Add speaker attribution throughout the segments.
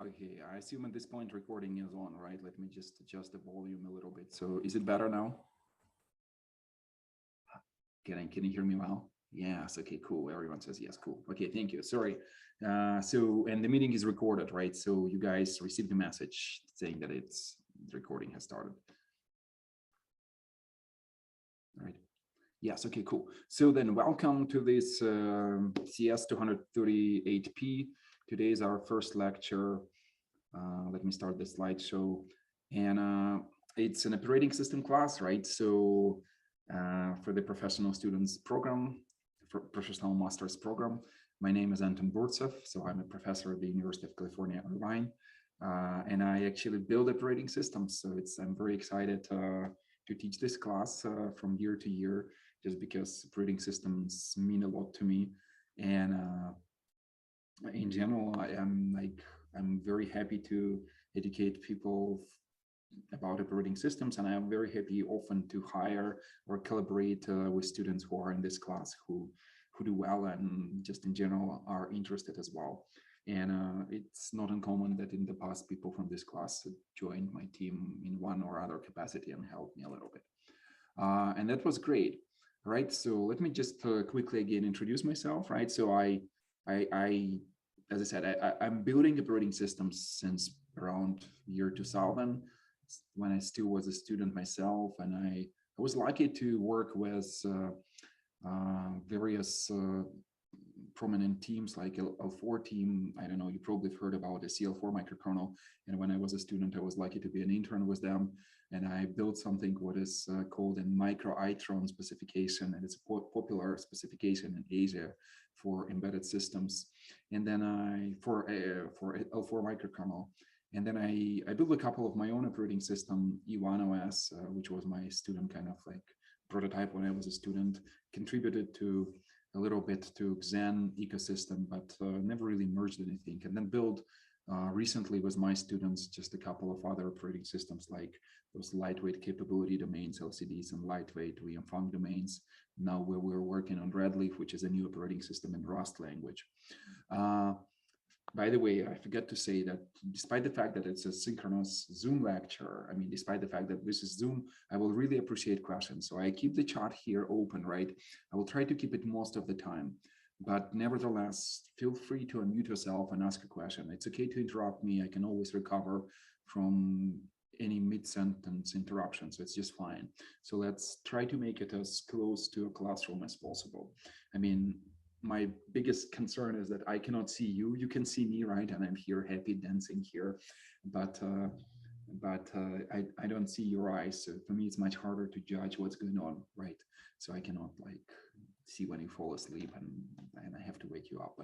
Speaker 1: Okay, I assume at this point recording is on, right? Let me just adjust the volume a little bit. So is it better now? Can you hear me well? Yes, okay, cool. Everyone says yes, cool. Okay, thank you. Sorry. And the meeting is recorded, right? So you guys received the message saying that the recording has started. All right. Yes, okay, cool. So then welcome to this CS 238P. Today is our first lecture. Let me start the slideshow. And it's an operating system class, right? So for the professional students program, for professional master's program, my name is Anton Burtsev. So I'm a professor at the University of California, Irvine. And I actually build operating systems. So I'm very excited to teach this class from year to year, just because operating systems mean a lot to me. And in general, I'm very happy to educate people about operating systems, and I'm very happy often to hire or collaborate with students who are in this class who do well and just in general are interested as well. And it's not uncommon that in the past people from this class joined my team in one or other capacity and helped me a little bit. And that was great, right? So let me just quickly again introduce myself, right? So as I said, I'm building operating systems since around year 2000, when I still was a student myself, and I was lucky to work with various prominent teams like L4 team. I don't know, you probably have heard about the CL4 microkernel. And when I was a student, I was lucky to be an intern with them. And I built something what is called a micro-itron specification. And it's a popular specification in Asia for embedded systems. And then for L4 microkernel. And then I built a couple of my own operating system, E1 OS, which was my student kind of like prototype when I was a student, contributed to a little bit to Xen ecosystem, but never really merged anything. And then built recently with my students just a couple of other operating systems, like those lightweight capability domains, LCDs, and lightweight VM-Func domains. Now we're working on Redleaf, which is a new operating system in Rust language. By the way, I forgot to say that despite the fact that it's a synchronous Zoom lecture, I mean, despite the fact that this is Zoom, I will really appreciate questions. So I keep the chat here open, right? I will try to keep it most of the time, but nevertheless, feel free to unmute yourself and ask a question. It's okay to interrupt me. I can always recover from any mid-sentence interruption, so it's just fine. So let's try to make it as close to a classroom as possible. I mean, my biggest concern is that I cannot see you. You can see me, right? And I'm here happy dancing here, but I don't see your eyes. So for me, it's much harder to judge what's going on, right? So I cannot like see when you fall asleep, and I have to wake you up.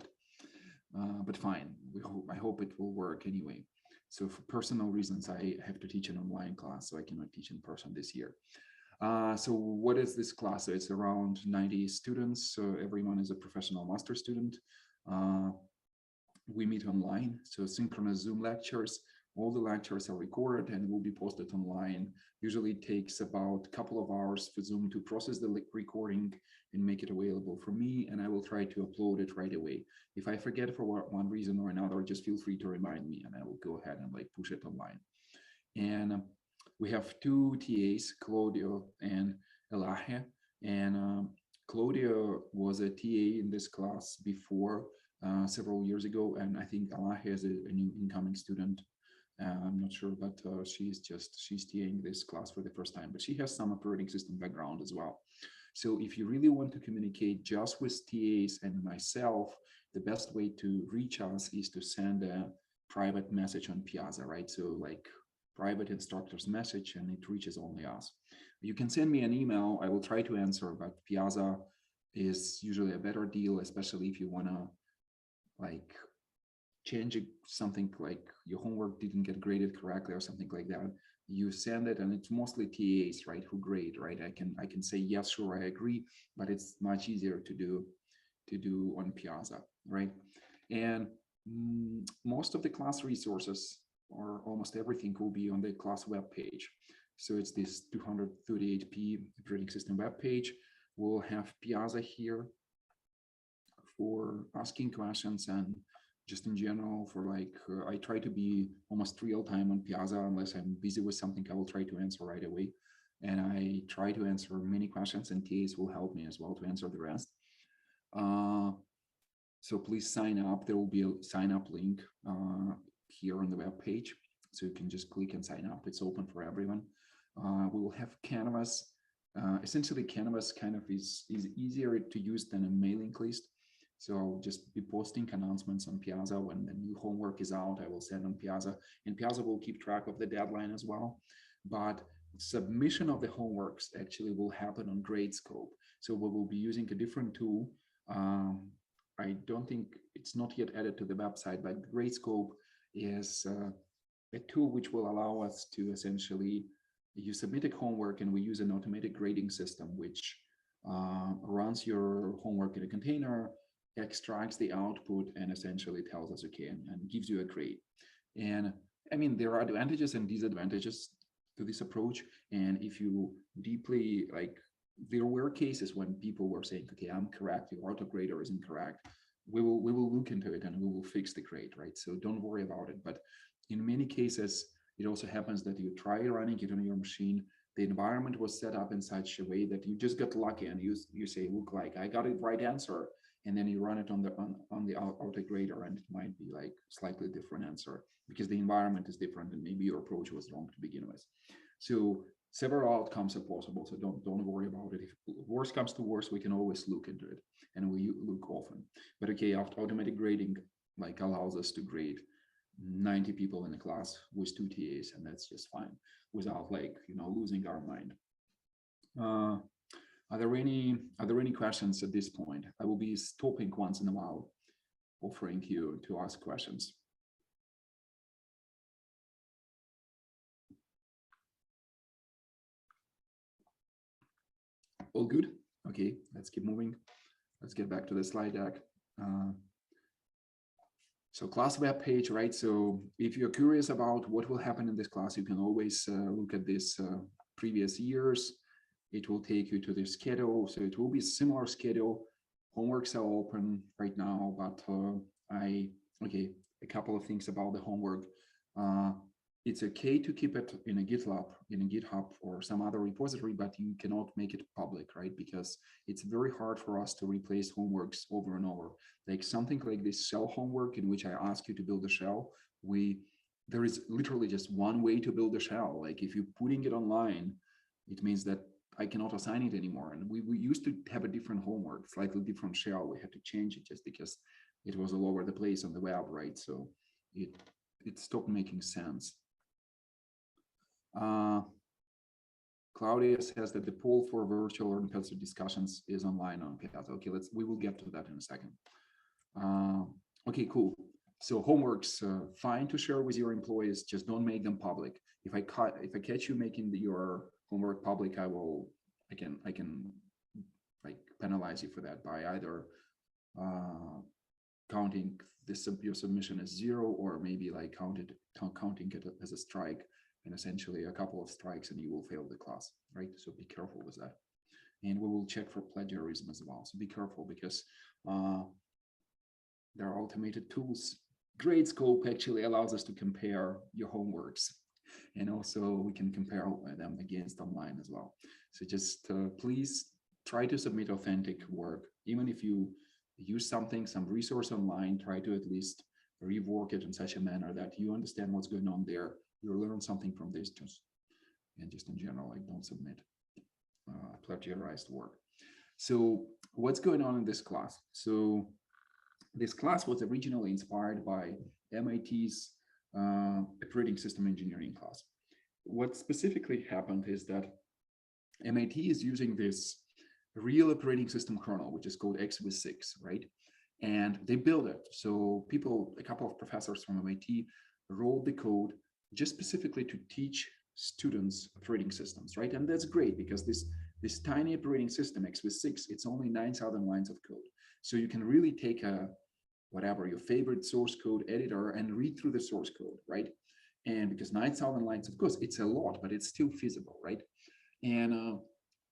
Speaker 1: But fine. I hope it will work anyway. So for personal reasons, I have to teach an online class, so I cannot teach in person this year. So what is this class? So it's around 90 students. So everyone is a professional master student. We meet online, so synchronous Zoom lectures. All the lectures are recorded and will be posted online. Usually it takes about a couple of hours for Zoom to process the recording and make it available for me, and I will try to upload it right away. If I forget for one reason or another, just feel free to remind me and I will go ahead and like push it online. And we have two TAs, Claudio and Elahe. And Claudio was a TA in this class before several years ago, and I think Elahe is a new incoming student. I'm not sure, but she's TAing this class for the first time, but she has some operating system background as well. So if you really want to communicate just with TAs and myself, the best way to reach us is to send a private message on Piazza, right? So like private instructor's message, and it reaches only us. You can send me an email. I will try to answer, but Piazza is usually a better deal, especially if you want to like change something, like your homework didn't get graded correctly or something like that. You send it, and it's mostly TAs, right, who grade, right? I can say yes, sure, I agree, but it's much easier to do on Piazza, right? And most of the class resources, or almost everything, will be on the class web page. So it's this 238p operating system web page. We'll have Piazza here for asking questions and just in general, for like, I try to be almost real time on Piazza. Unless I'm busy with something, I will try to answer right away. And I try to answer many questions, and TAs will help me as well to answer the rest. Uh, so please sign up. There will be a sign up link here on the web page. So you can just click and sign up. It's open for everyone. We will have Canvas. Essentially, Canvas kind of is easier to use than a mailing list. So I'll just be posting announcements on Piazza when the new homework is out. I will send on Piazza, and Piazza will keep track of the deadline as well. But submission of the homeworks actually will happen on Gradescope. So we will be using a different tool. I don't think it's not yet added to the website, but Gradescope is a tool which will allow us to essentially, you submit a homework and we use an automated grading system which runs your homework in a container, extracts the output, and essentially tells us, okay, and gives you a grade. And I mean, there are advantages and disadvantages to this approach. And if you deeply like, there were cases when people were saying, okay, I'm correct, your autograder is incorrect. We will look into it and we will fix the grade, right? So don't worry about it. But in many cases, it also happens that you try running it on your machine. The environment was set up in such a way that you just got lucky, and you say, look, like I got it right answer, and then you run it on the autograder, and it might be like slightly different answer because the environment is different and maybe your approach was wrong to begin with. So several outcomes are possible, so don't worry about it. If worst comes to worst, we can always look into it, and we look often. But okay, automatic grading like allows us to grade 90 people in the class with 2 TAs, and that's just fine without like, you know, losing our mind. Are there any questions at this point? I will be stopping once in a while, offering you to ask questions. All good? Okay, let's keep moving. Let's get back to the slide deck. So class web page, right? So if you're curious about what will happen in this class, you can always look at this previous years. It will take you to the schedule. So it will be a similar schedule. Homeworks are open right now, but okay, a couple of things about the homework. It's okay to keep it in a GitHub or some other repository, but you cannot make it public, right? Because it's very hard for us to replace homeworks over and over. Like something like this shell homework, in which I ask you to build a shell, there is literally just one way to build a shell. Like if you're putting it online, it means that I cannot assign it anymore. And we used to have a different homework, slightly different shell. We had to change it just because it was all over the place on the web, right? So it stopped making sense. Claudia says that the poll for virtual learning pencil discussions is online on Piazza. Okay, we will get to that in a second. Okay, cool. So homeworks, fine to share with your employees, just don't make them public. If I catch you making your homework public, I can like penalize you for that by either counting your submission as 0, or maybe like counting it as a strike, and essentially a couple of strikes and you will fail the class, right? So be careful with that. And we will check for plagiarism as well. So be careful, because there are automated tools. Gradescope actually allows us to compare your homeworks, and also we can compare them against online as well. So just please try to submit authentic work. Even if you use some resource online, try to at least rework it in such a manner that you understand what's going on there. You learn something from this, and just in general, like don't submit plagiarized work. So what's going on in this class? So this class was originally inspired by MIT's operating system engineering class. What specifically happened is that MIT is using this real operating system kernel, which is called x86, right? And they build it. So a couple of professors from MIT wrote the code just specifically to teach students operating systems, right? And that's great, because this tiny operating system, x86, it's only 9,000 lines of code. So you can really take your favorite source code editor and read through the source code, right? And because 9,000 lines, of course, it's a lot, but it's still feasible, right? And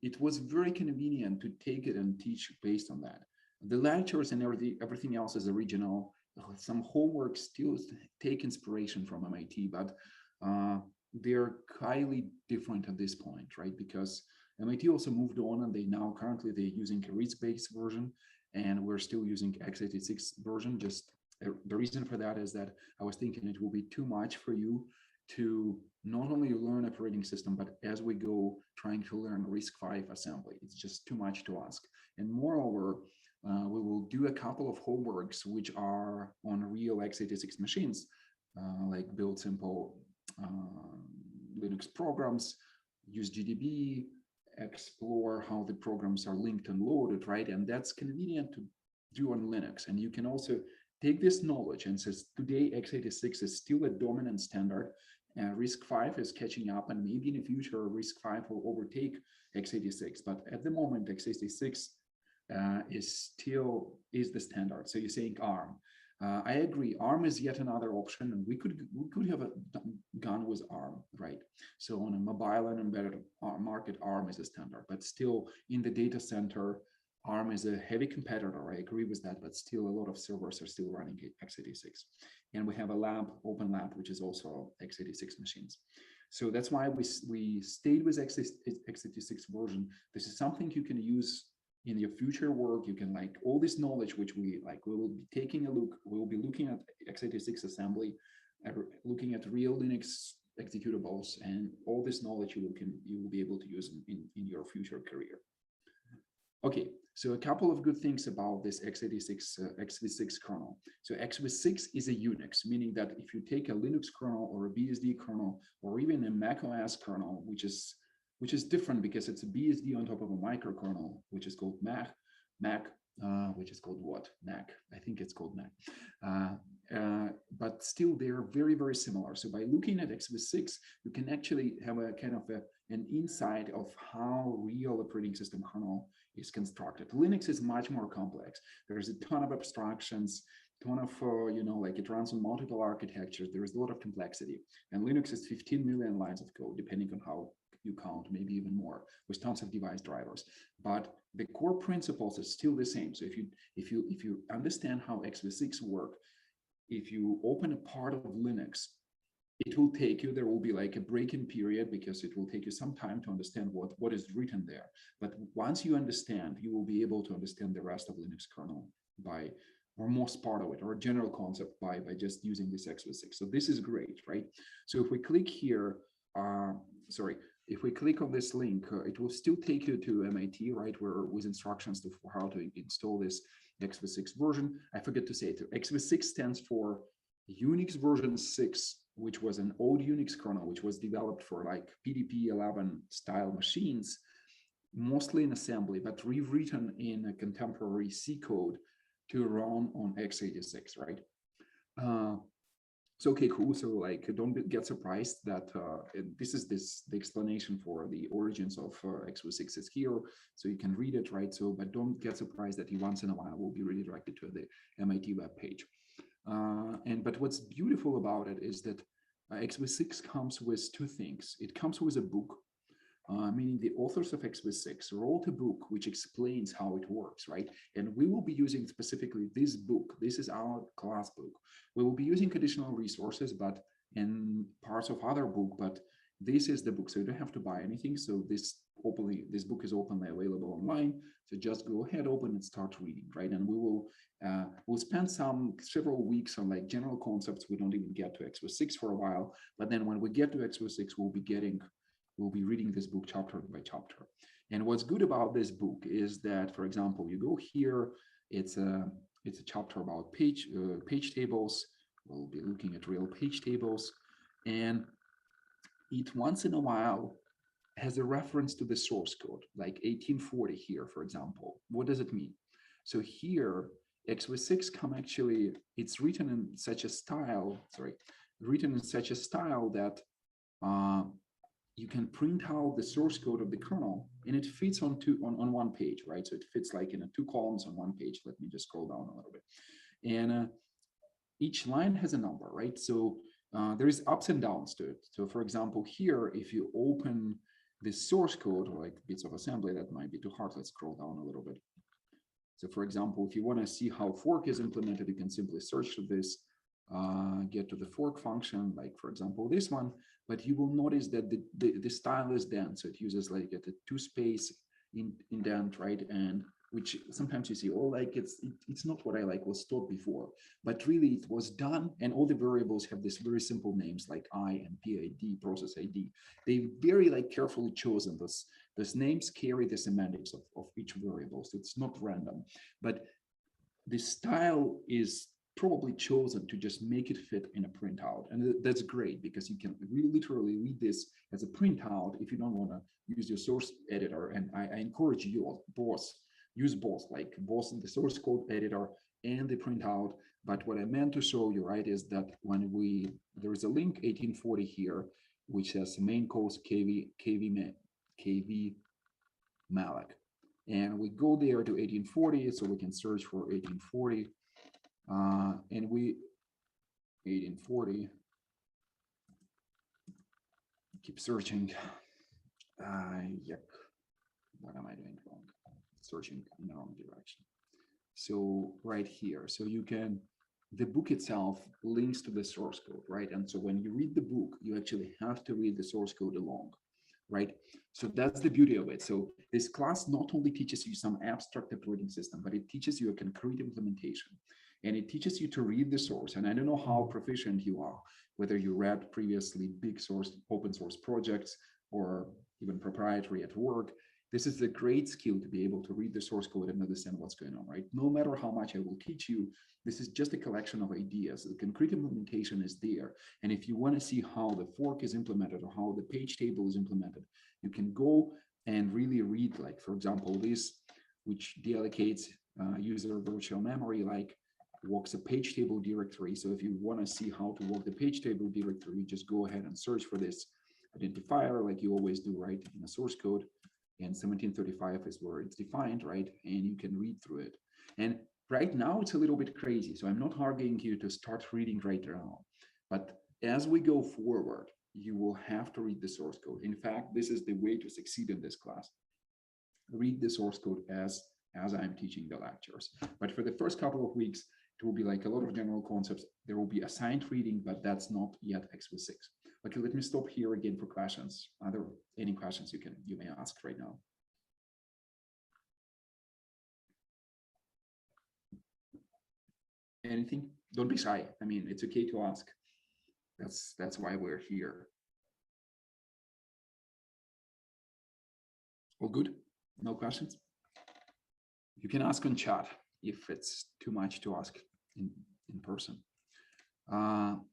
Speaker 1: it was very convenient to take it and teach based on that. The lectures and everything else is original. some homework still take inspiration from MIT, but uh, they're highly different at this point, right? Because MIT also moved on, and they now currently they're using a RISC-based version, and we're still using x86 version. Just the reason for that is that I was thinking it will be too much for you to not only learn operating system, but as we go trying to learn RISC-V assembly, it's just too much to ask. And moreover, we will do a couple of homeworks which are on real x86 machines, like build simple Linux programs, use GDB, explore how the programs are linked and loaded, right? And that's convenient to do on Linux. And you can also take this knowledge and says today x86 is still a dominant standard. RISC-V is catching up, and maybe in the future RISC-V will overtake x86. But at the moment, x86 is the standard. So you're saying ARM. I agree. ARM is yet another option, and we could have gone with ARM, right? So on a mobile and embedded market, ARM is a standard, but still in the data center, ARM is a heavy competitor. I agree with that, but still a lot of servers are still running x86. And we have a lab, Open Lab, which is also x86 machines. So that's why we stayed with x86 version. This is something you can use in your future work. You can like all this knowledge, which we will be taking a look, we'll be looking at x86 assembly, looking at real Linux executables, and all this knowledge you will be able to use in your future career. Okay, so a couple of good things about this x86 kernel. So x86 is a Unix, meaning that if you take a Linux kernel or a BSD kernel or even a macOS kernel, which is different because it's a BSD on top of a microkernel, which is called Mac, which is called what? Mac. I think it's called Mac. But still, they are very, very similar. So by looking at x86, you can actually have a kind of an insight of how real operating system kernel is constructed. Linux is much more complex. There's a ton of abstractions, ton of, like it runs on multiple architectures. There is a lot of complexity. And Linux is 15 million lines of code, depending on how you count, maybe even more, with tons of device drivers. But the core principles are still the same. So if you understand how x86 work, if you open a part of Linux, it will take you, there will be like a break-in period because it will take you some time to understand what is written there. But once you understand, you will be able to understand the rest of Linux kernel or most part of it, or a general concept by just using this x86. So this is great, right? So if we click here, if we click on this link, it will still take you to MIT, right, with instructions for how to install this x86 version. I forget to say it. x86 stands for Unix version 6, which was an old Unix kernel, which was developed for like PDP-11 style machines, mostly in assembly, but rewritten in a contemporary C code to run on x86, right? So okay, cool. So like, don't get surprised that the explanation for the origins of x86 is here, so you can read it, right? So, but don't get surprised that you once in a while will be redirected to the MIT web page. But what's beautiful about it is that x86 comes with two things. It comes with a book, meaning the authors of x86 wrote a book which explains how it works, right? And we will be using specifically this book. This is our class book. We will be using additional resources, but in parts of other book, but this is the book, so you don't have to buy anything. So this book is openly available online. So just go ahead, open and start reading, right? And we'll spend several weeks on like general concepts. We don't even get to x86 for a while, but then when we get to x86, we'll be reading this book chapter by chapter. And what's good about this book is that, for example, you go here, it's a chapter about page tables. We'll be looking at real page tables, and it once in a while has a reference to the source code, like 1840 here, for example. What does it mean? So here, x86 it's written in such a style, that you can print out the source code of the kernel, and it fits on one page, right? So it fits like in 2 columns on one page. Let me just scroll down a little bit. And each line has a number, right? So there is ups and downs to it. So for example, here, if you open the source code or like bits of assembly, that might be too hard. Let's scroll down a little bit. So for example, if you want to see how fork is implemented, you can simply search for this, get to the fork function, like for example, this one, but you will notice that the style is dense. So it uses like a two space indent, right? And which sometimes you see, oh, like it's not what I like was taught before, but really it was done. And all the variables have this very simple names like I and PID, process ID. They very like carefully chosen this. Those names carry the semantics of each variable. So it's not random, but the style is probably chosen to just make it fit in a printout. And that's great because you can really literally read this as a printout if you don't want to use your source editor. And I encourage you both, use both, like both the source code editor and the printout. But what I meant to show you, right, is that when there is a link 1840 here, which has main cause KV malloc. And we go there to 1840, so we can search for 1840. And we 1840, keep searching. Yep, what am I doing wrong? Searching in the wrong direction. So right here, so you can, the book itself links to the source code, right? And so when you read the book, you actually have to read the source code along, right? So that's the beauty of it. So this class not only teaches you some abstract operating system, but it teaches you a concrete implementation. And it teaches you to read the source. And I don't know how proficient you are, whether you read previously big source, open source projects, or even proprietary at work. This is a great skill to be able to read the source code and understand what's going on, right? No matter how much I will teach you, this is just a collection of ideas. The concrete implementation is there. And if you want to see how the fork is implemented or how the page table is implemented, you can go and really read, like, for example, this, which deallocates user virtual memory, like walks a page table directory. So if you want to see how to walk the page table directory, you just go ahead and search for this identifier like you always do, right, in the source code. And 1735 is where it's defined, right? And you can read through it. And right now it's a little bit crazy. So I'm not arguing you to start reading right now. But as we go forward, you will have to read the source code. In fact, this is the way to succeed in this class. Read the source code as I'm teaching the lectures. But for the first couple of weeks, it will be like a lot of general concepts. There will be assigned reading, but that's not yet X6. Okay, let me stop here again for questions. Are there any questions you may ask right now? Anything? Don't be shy. I mean, it's okay to ask. That's why we're here. All good? No questions? You can ask on chat if it's too much to ask in person.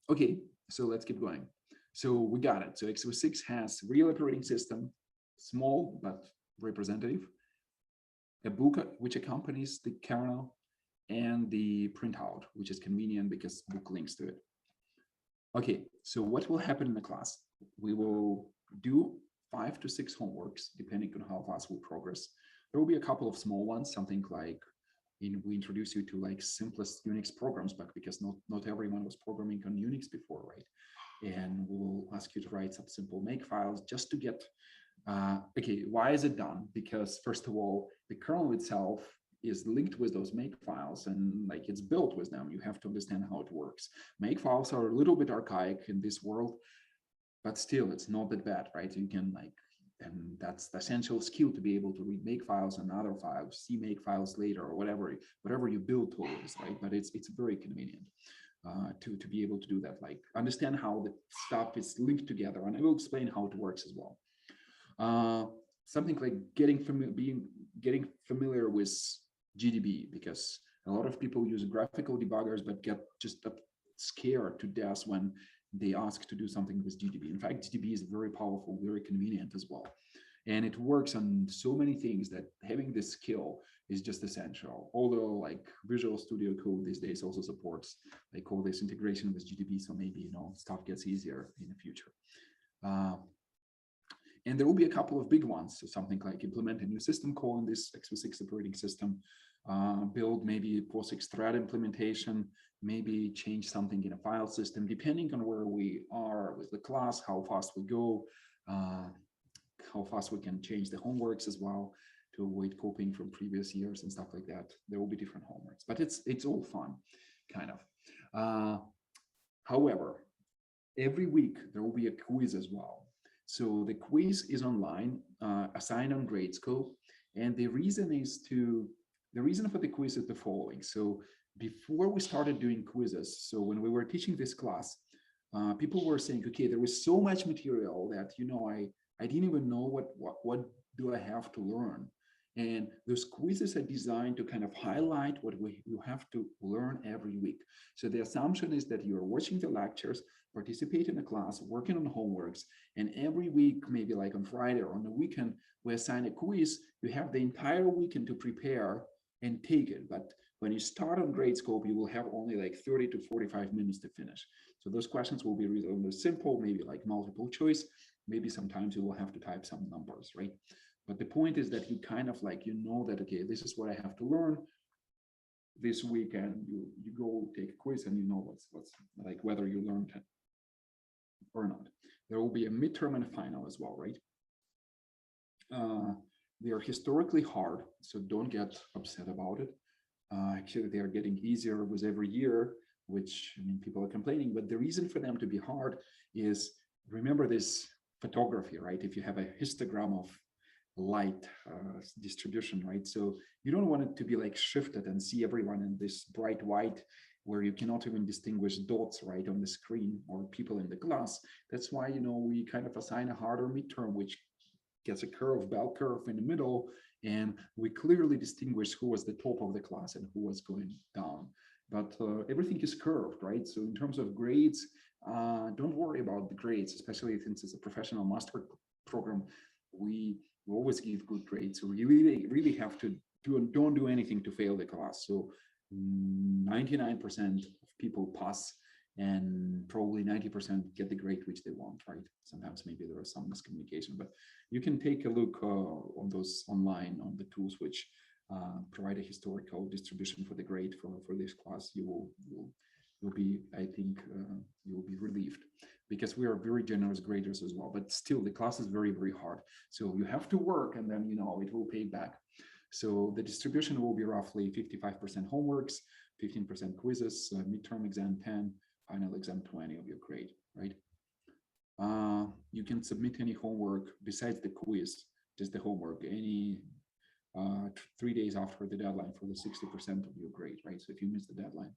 Speaker 1: Okay, so let's keep going. So we got it. So X06 has real operating system, small but representative, a book which accompanies the kernel, and the printout, which is convenient because book links to it. Okay, so what will happen in the class? We will do 5 to 6 homeworks, depending on how fast we progress. There will be a couple of small ones, something like we introduce you to like simplest Unix programs, but because not everyone was programming on Unix before, right? And we'll ask you to write some simple make files just to get, okay, why is it done? Because first of all, the kernel itself is linked with those make files and like it's built with them. You have to understand how it works. Make files are a little bit archaic in this world, but still it's not that bad, right? You can like, and that's the essential skill to be able to read make files and other files, see make files later or whatever you build towards, right? But it's very convenient to be able to do that, like understand how the stuff is linked together. And I will explain how it works as well. Something like getting familiar with GDB, because a lot of people use graphical debuggers but get just scared to death when they ask to do something with GDB. In fact, GDB is very powerful, very convenient as well. And it works on so many things that having this skill is just essential. Although like Visual Studio Code these days also supports like all this integration with GDB. So maybe, you know, stuff gets easier in the future. And there will be a couple of big ones. So something like implement a new system call in this x86 operating system, build maybe POSIX thread implementation, maybe change something in a file system, depending on where we are with the class, how fast we go, how fast we can change the homeworks as well. to avoid copying from previous years and stuff like that. There will be different homeworks, but it's all fun, kind of. However, every week there will be a quiz as well. So the quiz is online, assigned on Gradescope, and the reason for the quiz is the following. So before we started doing quizzes, so when we were teaching this class, people were saying, okay, there was so much material that, you know, I didn't even know what do I have to learn. And those quizzes are designed to kind of highlight what you have to learn every week. So the assumption is that you're watching the lectures, participate in the class, working on homeworks, and every week, maybe like on Friday or on the weekend, we assign a quiz. You have the entire weekend to prepare and take it. But when you start on Gradescope, you will have only like 30 to 45 minutes to finish. So those questions will be really simple, maybe like multiple choice. Maybe sometimes you will have to type some numbers, right? But the point is that you kind of like, you know that, okay, this is what I have to learn this week, and you go take a quiz and you know what's like, whether you learned it or not. There will be a midterm and a final as well, right? They are historically hard, so don't get upset about it. Actually, they are getting easier with every year, which, I mean, people are complaining, but the reason for them to be hard is, remember this photography, right? If you have a histogram of light distribution, right? So you don't want it to be like shifted and see everyone in this bright white where you cannot even distinguish dots right on the screen or people in the class. That's why, you know, we kind of assign a harder midterm, which gets a curve, bell curve in the middle, and we clearly distinguish who was the top of the class and who was going down. But everything is curved, right? So in terms of grades, don't worry about the grades, especially since it's a professional master program. We always give good grades. So we really have to don't do anything to fail the class. So 99% of people pass, and probably 90% get the grade which they want, right? Sometimes maybe there is some miscommunication, but you can take a look on those online, on the tools which provide a historical distribution for the grade for this class. You will be, I think, you will be relieved, because we are very generous graders as well. But still, the class is very, very hard. So you have to work, and then, you know, it will pay back. So the distribution will be roughly 55% homeworks, 15% quizzes, midterm exam 10, final exam 20 of your grade, right? You can submit any homework besides the quiz, just the homework, any 3 days after the deadline for the 60% of your grade, right? So if you miss the deadline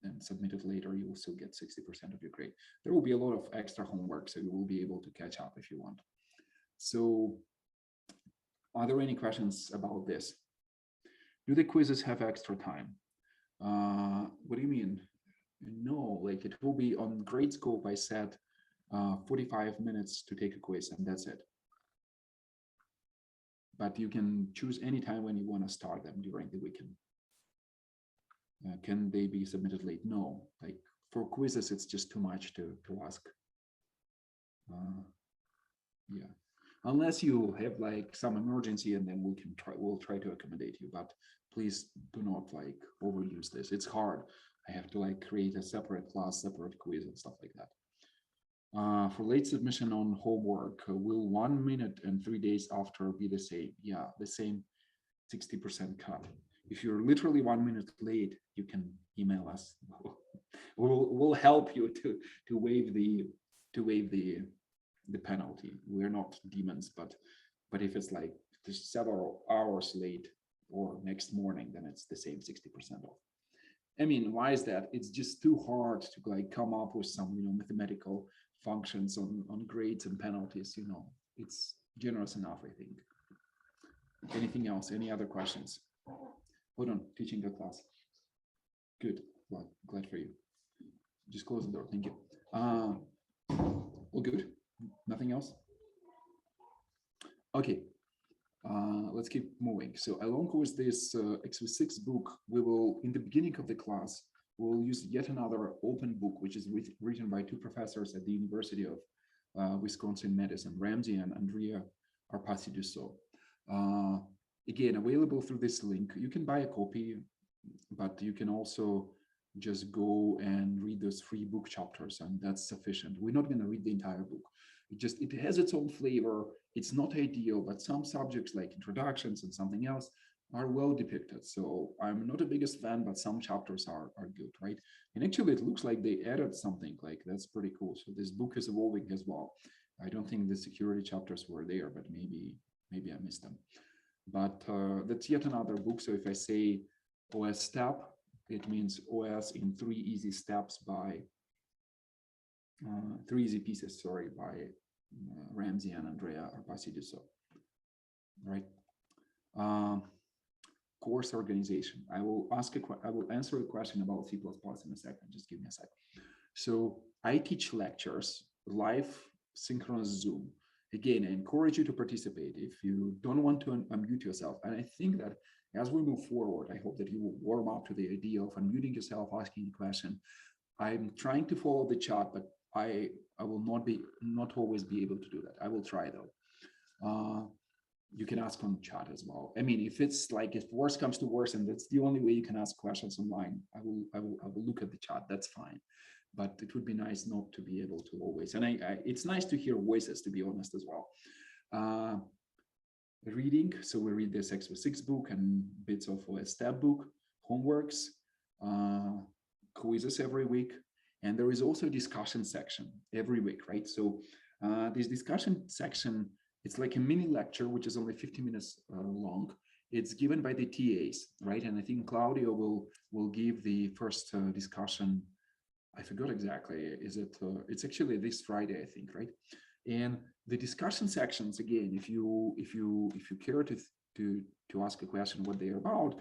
Speaker 1: and submit it later, you will still get 60% of your grade. There will be a lot of extra homework, so you will be able to catch up if you want. So are there any questions about this? Do the quizzes have extra time? What do you mean? No, like it will be on Gradescope. I said 45 minutes to take a quiz, and that's it. But you can choose any time when you want to start them during the weekend. Can they be submitted late? No, like for quizzes, it's just too much to ask. Yeah, unless you have like some emergency, and then we'll try to accommodate you, but please do not like overuse this. It's hard. I have to like create a separate class, separate quiz and stuff like that. For late submission on homework, will 1 minute and 3 days after be the same? Yeah, the same 60% cut. If you're literally 1 minute late, you can email us. We'll help you to waive the penalty. We're not demons, but if it's like just several hours late or next morning, then it's the same 60% off. I mean, why is that? It's just too hard to like come up with some, you know, mathematical functions on grades and penalties. You know, it's generous enough, I think. Anything else? Any other questions? Hold on, teaching the class. Good, well, glad for you. Just close the door, thank you. All good, nothing else? Okay, let's keep moving. So along with this XV6 book, we will, in the beginning of the class, we'll use yet another open book, which is written by two professors at the University of Wisconsin-Madison, Ramsey and Andrea Arpasi-Dussault. Again, available through this link. You can buy a copy, but you can also just go and read those free book chapters, and that's sufficient. We're not going to read the entire book. It has its own flavor. It's not ideal, but some subjects like introductions and something else are well depicted. So I'm not the biggest fan, but some chapters are good, right? And actually, it looks like they added something like that's pretty cool. So this book is evolving as well. I don't think the security chapters were there, but maybe I missed them. But that's yet another book. So if I say OS step, it means OS in 3 easy steps by 3 easy pieces, sorry, by Ramsey and Andrea Arpasi-Dussault, right? Course organization. I will answer a question about C++ in a second. Just give me a second. So I teach lectures live, synchronous Zoom. Again, I encourage you to participate. If you don't want to unmute yourself, and I think that as we move forward, I hope that you will warm up to the idea of unmuting yourself, asking a question. I'm trying to follow the chat, but I will not always be able to do that. I will try though. You can ask on chat as well. I mean, if it's like, if worse comes to worse, and that's the only way you can ask questions online, I will look at the chat. That's fine. But it would be nice not to be able to always. And it's nice to hear voices, to be honest, as well. Reading. So we read this X6 book and bits of a step book, homeworks, quizzes every week. And there is also a discussion section every week, right? So this discussion section, it's like a mini lecture, which is only 50 minutes long. It's given by the TAs, right? And I think Claudio will give the first discussion. I forgot exactly. It's actually this Friday, I think, right? And the discussion sections, again, if you care to ask a question, what they are about.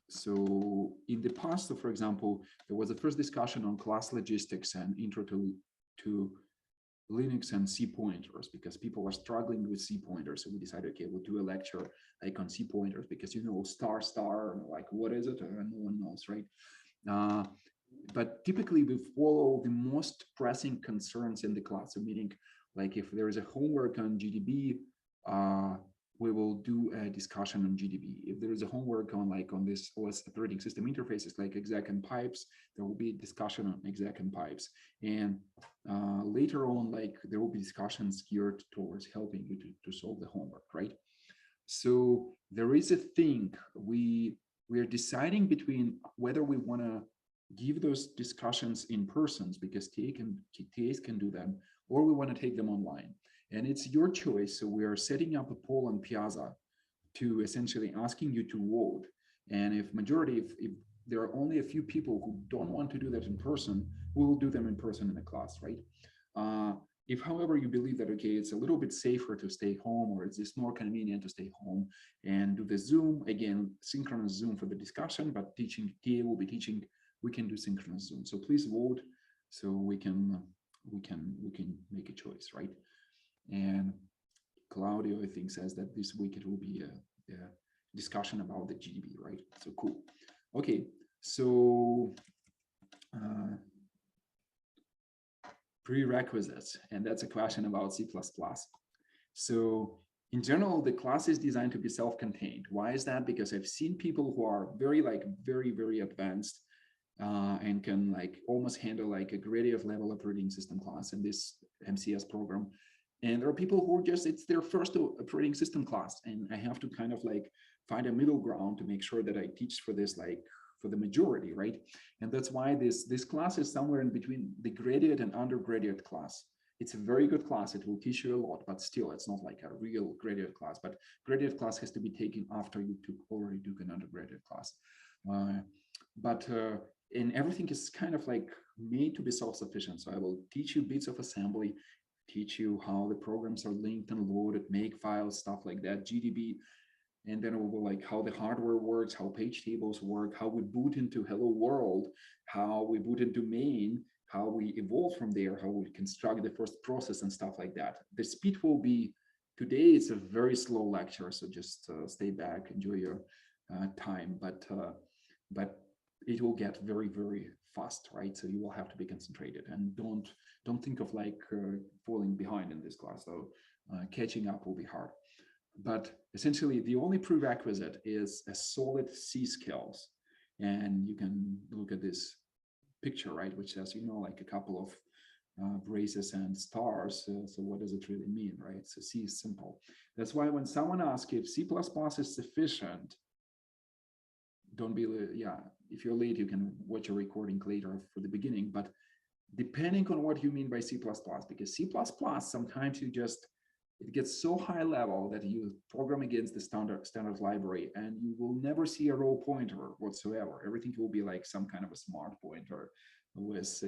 Speaker 1: So in the past, so for example, there was a first discussion on class logistics and intro to Linux and C pointers, because people are struggling with C pointers. So we decided, okay, we'll do a lecture like on C pointers, because star, like what is it? No one knows, right? But typically we follow the most pressing concerns in the class. So meaning, like if there is a homework on GDB, we will do a discussion on GDB. If there is a homework on this OS operating system interfaces like exec and pipes, there will be a discussion on exec and pipes. And later on, there will be discussions geared towards helping you to solve the homework, right? So there is a thing we are deciding between whether we want to give those discussions in persons, because TAs can do them, or we want to take them online. And it's your choice. So we are setting up a poll on Piazza to essentially asking you to vote. And if there are only a few people who don't want to do that in person, we will do them in person in the class, right? If, however, you believe that, okay, it's a little bit safer to stay home, or it's just more convenient to stay home and do the Zoom, again, synchronous Zoom for the discussion, but TA will be teaching, we can do synchronous Zoom. So please vote so we can make a choice, right? And Claudio, I think, says that this week it will be a discussion about the GDB, right? So cool. Okay, so prerequisites, and that's a question about C++. So in general, the class is designed to be self-contained. Why is that? Because I've seen people who are very advanced and can almost handle a graduate level operating system class in this MCS program. And there are people who it's their first operating system class, and I have to kind of find a middle ground to make sure that I teach for this for the majority, right? And that's why this class is somewhere in between the graduate and undergraduate class. It's a very good class. It will teach you a lot, but still, it's not like a real graduate class. But graduate class has to be taken after you already took an undergraduate class. And everything is kind of made to be self-sufficient. So I will teach you bits of assembly, teach you how the programs are linked and loaded, make files, stuff like that, GDB, and then we will how the hardware works, how page tables work, how we boot into Hello World, how we boot into main, how we evolve from there, how we construct the first process and stuff like that. The speed will be, today it's a very slow lecture, so just stay back, enjoy your time, but it will get very fast, right? So you will have to be concentrated, and don't think of falling behind in this class. So catching up will be hard. But essentially, the only prerequisite is a solid C skills, and you can look at this picture, right, which says a couple of braces and stars. So what does it really mean, right? So C is simple. That's why when someone asks if C++ is sufficient, don't be, yeah, if you're late, you can watch a recording later for the beginning, but depending on what you mean by C++, because C++, sometimes it gets so high level that you program against the standard library and you will never see a row pointer whatsoever. Everything will be like some kind of a smart pointer with,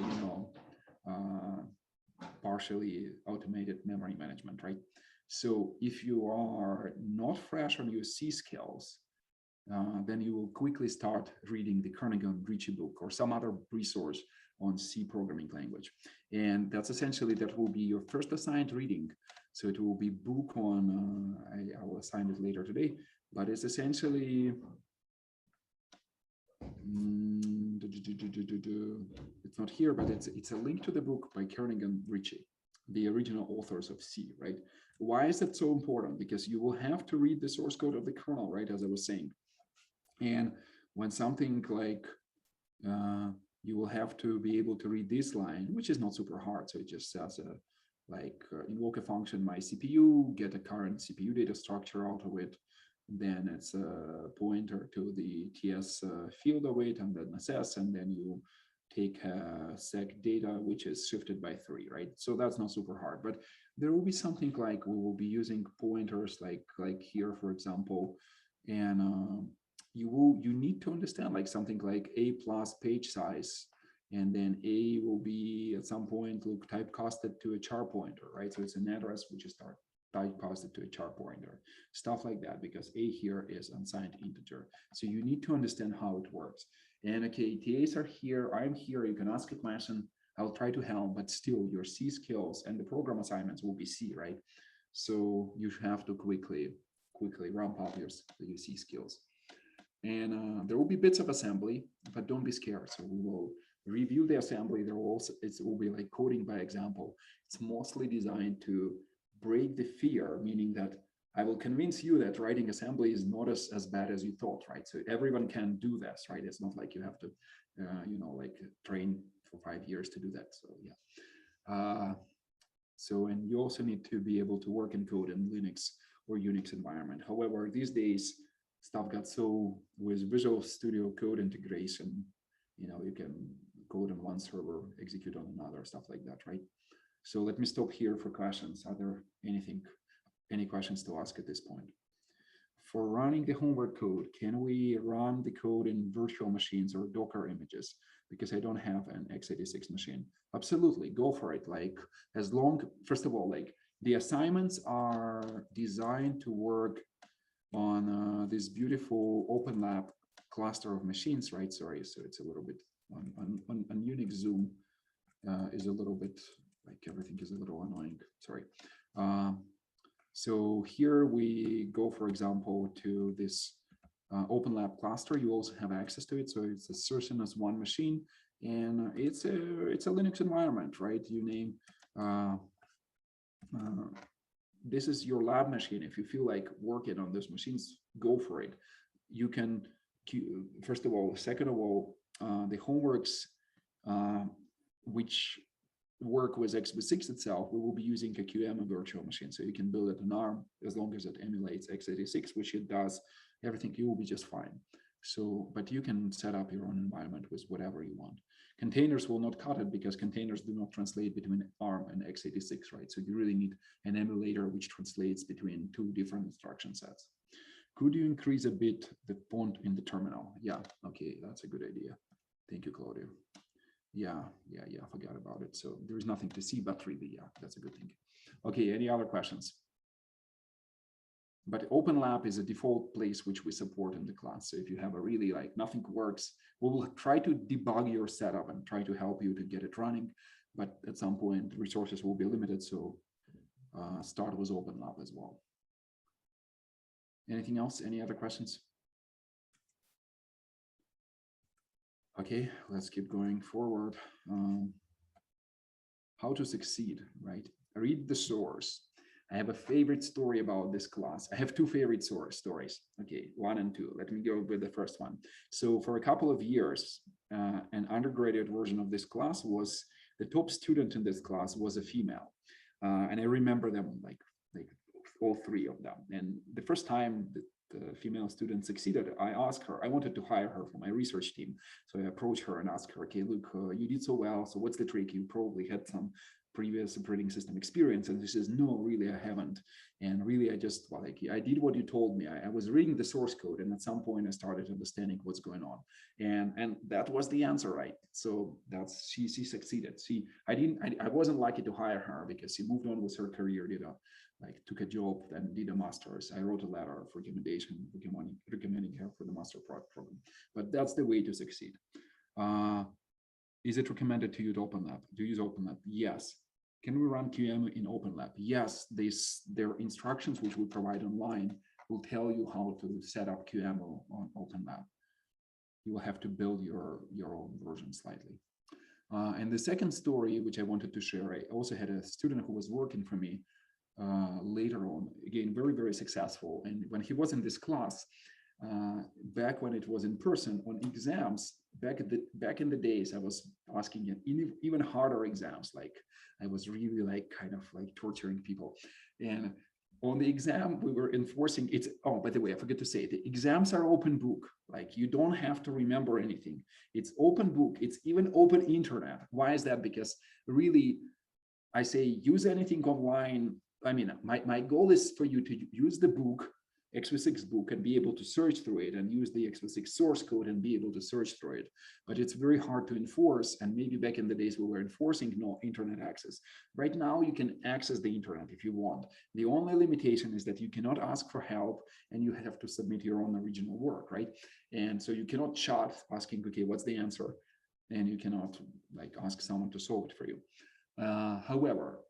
Speaker 1: partially automated memory management, right? So if you are not fresh on your C skills, then you will quickly start reading the Kernighan-Ricci book or some other resource on C programming language. And that's essentially, that will be your first assigned reading. So it will be book on, I will assign it later today, but it's essentially, it's not here, but it's a link to the book by Kernighan-Ricci, the original authors of C, right? Why is that so important? Because you will have to read the source code of the kernel, right, as I was saying. And when something like, you will have to be able to read this line, which is not super hard. So it just says, invoke a function my CPU, get a current CPU data structure out of it. Then it's a pointer to the TS field of it, and then assess, and then you take sec data, which is shifted by 3, right? So that's not super hard, but there will be something like, we will be using pointers like here, for example, and you need to understand like something like a plus page size, and then a will be at some point typecasted to a char pointer, right? So it's an address which is typecasted to a char pointer, stuff like that, because a here is unsigned integer. So you need to understand how it works. And okay, TAs are here, I'm here, you can ask a question, I'll try to help, but still your C skills and the program assignments will be C, right? So you have to quickly ramp up your C skills. And there will be bits of assembly, but don't be scared. So we will review the assembly. There will also, it will be like coding by example. It's mostly designed to break the fear, meaning that I will convince you that writing assembly is not as bad as you thought, right? So everyone can do this, right? It's not like you have to, like train for 5 years to do that. So yeah. And you also need to be able to work and code in Linux or Unix environment. However, these days, stuff got so, with Visual Studio Code integration, you can code on one server, execute on another, stuff like that, right? So let me stop here for questions. Are there any questions to ask at this point? For running the homework code, can we run the code in virtual machines or Docker images? Because I don't have an x86 machine. Absolutely, go for it. Like, as long, first of all, like the assignments are designed to work on this beautiful OpenLab cluster of machines, right? Sorry, so it's a little bit on Unix Zoom is a little bit like everything is a little annoying. Sorry. So here we go, for example, to this OpenLab cluster. You also have access to it, so it's a certain as one machine, and it's a Linux environment, right? You name. This is your lab machine. If you feel like working on those machines, go for it. You can, first of all. Second of all, the homeworks which work with x86 itself, we will be using a QEMU virtual machine. So you can build it on ARM as long as it emulates x86, which it does. Everything, you will be just fine. So, but you can set up your own environment with whatever you want. Containers will not cut it because containers do not translate between ARM and x86, right? So you really need an emulator which translates between 2 different instruction sets. Could you increase a bit the font in the terminal? Yeah, okay, that's a good idea. Thank you, Claudio. Yeah, I forgot about it. So there is nothing to see, but really, yeah, that's a good thing. Okay, any other questions? But OpenLab is a default place which we support in the class. So if you have a really like nothing works, we will try to debug your setup and try to help you to get it running. But at some point, resources will be limited. So start with OpenLab as well. Anything else? Any other questions? Okay, let's keep going forward. How to succeed, right? Read the source. I have a favorite story about this class. I have 2 favorite stories. Okay, 1 and 2. Let me go with the first one. So for a couple of years, an undergraduate version of this class was the top student in this class was a female. And I remember them like all three of them. And the first time the female student succeeded, I asked her, I wanted to hire her for my research team. So I approached her and asked her, okay, look, you did so well. So what's the trick? You probably had some previous operating system experience. And she says, no, really, I haven't. And really, I just, well, like, I did what you told me. I was reading the source code, and at some point I started understanding what's going on. And that was the answer, right? So that's, she succeeded. I wasn't lucky to hire her because she moved on with her career, took a job and did a master's. I wrote a letter of recommendation recommending her for the master program. But that's the way to succeed. Is it recommended to use OpenLab? Do you use OpenLab? Yes. Can we run QEMU in OpenLab? Yes. Their instructions, which we provide online, will tell you how to set up QEMU on OpenLab. You will have to build your own version slightly. And the second story, which I wanted to share, I also had a student who was working for me later on, again, very, very successful. And when he was in this class, back when it was in person on exams, back in the days, I was asking him even harder exams. Like I was really kind of torturing people. And on the exam, we were enforcing it's. Oh, by the way, I forgot to say, the exams are open book. Like you don't have to remember anything. It's open book. It's even open internet. Why is that? Because really, I say use anything online. I mean, my goal is for you to use the book, x86 book, and be able to search through it, and use the x86 source code and be able to search through it. But it's very hard to enforce. And maybe back in the days we were enforcing no internet access. Right now, you can access the internet if you want. The only limitation is that you cannot ask for help, and you have to submit your own original work, right? And so you cannot chat asking, okay, what's the answer? And you cannot ask someone to solve it for you. However,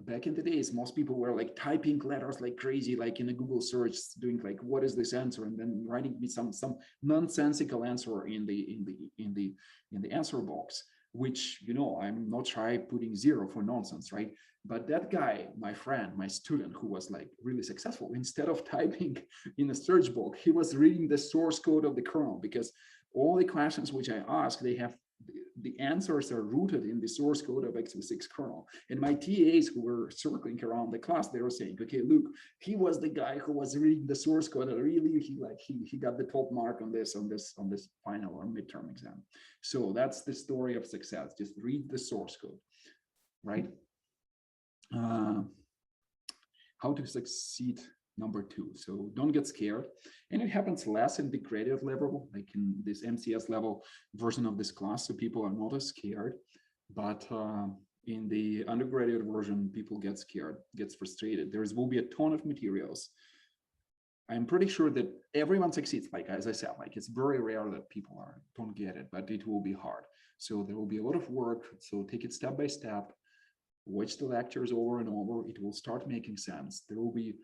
Speaker 1: back in the days, most people were typing letters like crazy, in a Google search, doing what is this answer, and then writing me some nonsensical answer in the answer box, which I'm not shy putting 0 for nonsense, right? But that guy, my friend, my student, who was really successful, instead of typing in a search box, he was reading the source code of the kernel, because all the questions which I ask, the answers are rooted in the source code of x86 kernel. And my TAs who were circling around the class, they were saying, okay, look, he was the guy who was reading the source code, and really he got the top mark on this final or midterm exam. So that's the story of success. Just read the source code, right? How to succeed, number 2. So don't get scared. And it happens less in the graduate level, like in this MCS level version of this class. So people are not as scared, but in the undergraduate version, people get scared, gets frustrated. There will be a ton of materials. I'm pretty sure that everyone succeeds. As I said, it's very rare that people don't get it, but it will be hard. So there will be a lot of work. So take it step by step, watch the lectures over and over. It will start making sense. There will be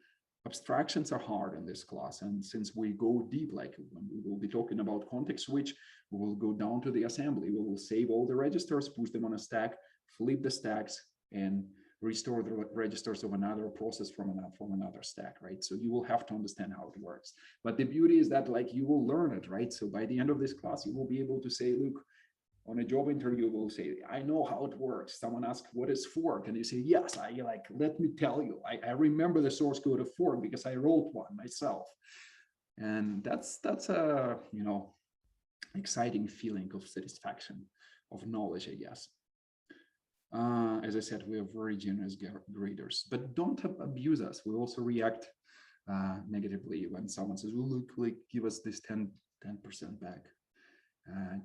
Speaker 1: abstractions are hard in this class. And since we go deep, when we will be talking about context switch, we will go down to the assembly. We will save all the registers, push them on a stack, flip the stacks, and restore the registers of another process from another stack, right? So you will have to understand how it works. But the beauty is that you will learn it, right? So by the end of this class, you will be able to say, look, on a job interview, will say, I know how it works. Someone asks, what is fork? And you say, yes, let me tell you, I remember the source code of fork because I wrote one myself. And that's a, exciting feeling of satisfaction, of knowledge, I guess. As I said, we are very generous graders, but don't abuse us. We also react negatively when someone says, well, look, give us this 10% back.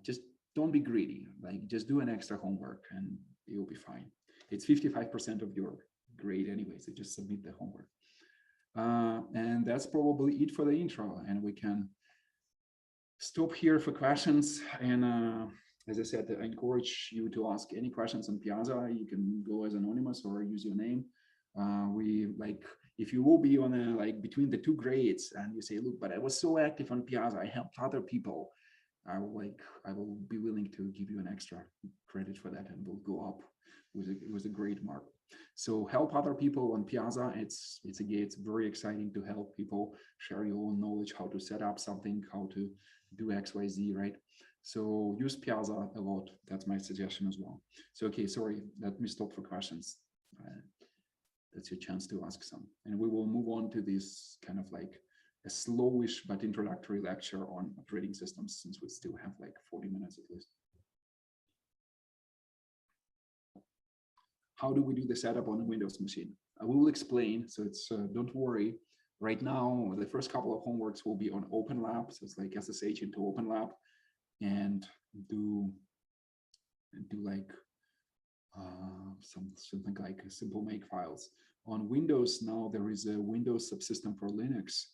Speaker 1: Just don't be greedy. Just do an extra homework and you'll be fine. It's 55% of your grade anyway, so just submit the homework. And that's probably it for the intro, and we can stop here for questions. And as I said, I encourage you to ask any questions on Piazza. You can go as anonymous or use your name. If you will be on between the 2 grades and you say, look, but I was so active on Piazza, I helped other people, I will be willing to give you an extra credit for that, and we'll go up with a great mark. So help other people on Piazza. It's very exciting to help people share your own knowledge, how to set up something, how to do XYZ, right? So use Piazza a lot. That's my suggestion as well. So, okay, sorry, let me stop for questions. That's your chance to ask some. And we will move on to this kind of like a slowish but introductory lecture on operating systems, since we still have like 40 minutes at least. How do we do the setup on a Windows machine? We will explain, so it's don't worry. Right now, the first couple of homeworks will be on OpenLab, so it's like SSH into OpenLab, and do like something like simple make files. On Windows now, there is a Windows subsystem for Linux,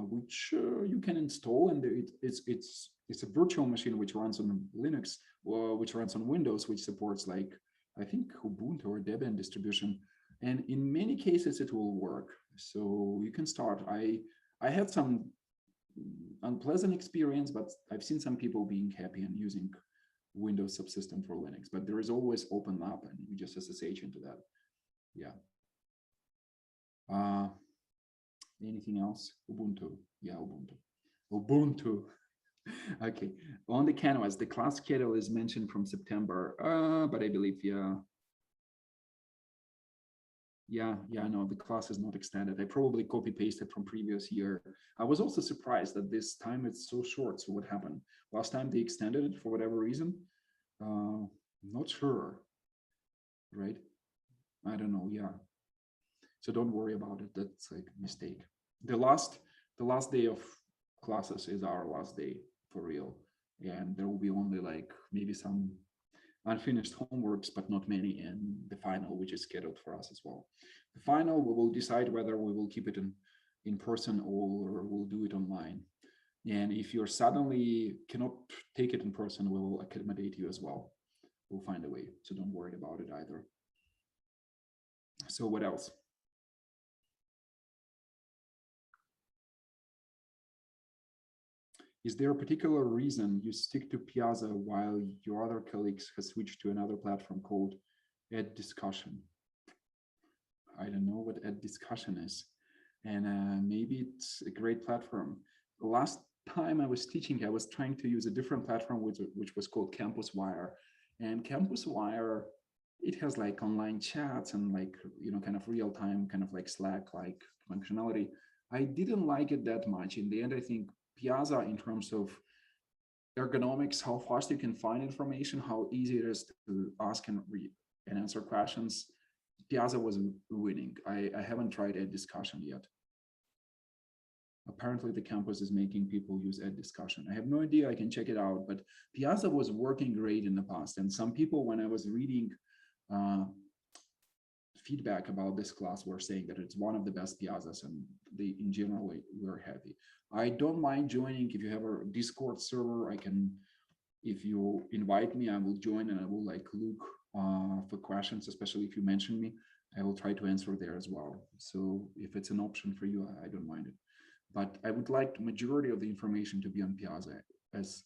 Speaker 1: which you can install, and it's a virtual machine which runs on Linux, which runs on Windows, which supports like I think Ubuntu or Debian distribution, and in many cases it will work. So you can start. I had some unpleasant experience, but I've seen some people being happy and using Windows subsystem for Linux, but there is always OpenLab, and you just SSH into that. Yeah. Anything else? Ubuntu. Yeah, Ubuntu. Ubuntu. Okay. On the canvas, the class schedule is mentioned from September, but I believe, no, the class is not extended. I probably copy pasted from previous year. I was also surprised that this time it's so short. So what happened? Last time they extended it for whatever reason. Not sure, right? I don't know. Yeah. So don't worry about it. That's like a mistake. The last day of classes is our last day for real, and there will be only like maybe some unfinished homeworks, but not many, and the final, which is scheduled for us as well. The final, we will decide whether we will keep it in person or we'll do it online. And if you're suddenly cannot take it in person, we will accommodate you as well. We'll find a way, so don't worry about it either. So what else? Is there a particular reason you stick to Piazza while your other colleagues have switched to another platform called Ed Discussion? I don't know what Ed Discussion is, and maybe it's a great platform. Last time I was teaching, I was trying to use a different platform which was called CampusWire, and CampusWire, it has like online chats and like, kind of real time, kind of like Slack like functionality. I didn't like it that much. In the end, I think Piazza, in terms of ergonomics, how fast you can find information, how easy it is to ask and answer questions, Piazza was winning. I haven't tried Ed Discussion yet. Apparently the campus is making people use Ed Discussion. I have no idea, I can check it out, but Piazza was working great in the past. And some people, when I was reading feedback about this class, were saying that it's one of the best Piazzas, and they, in general, were happy. I don't mind joining. If you have a Discord server, I can, if you invite me, I will join, and I will like look for questions, especially if you mention me. I will try to answer there as well. So if it's an option for you, I don't mind it. But I would like the majority of the information to be on Piazza, as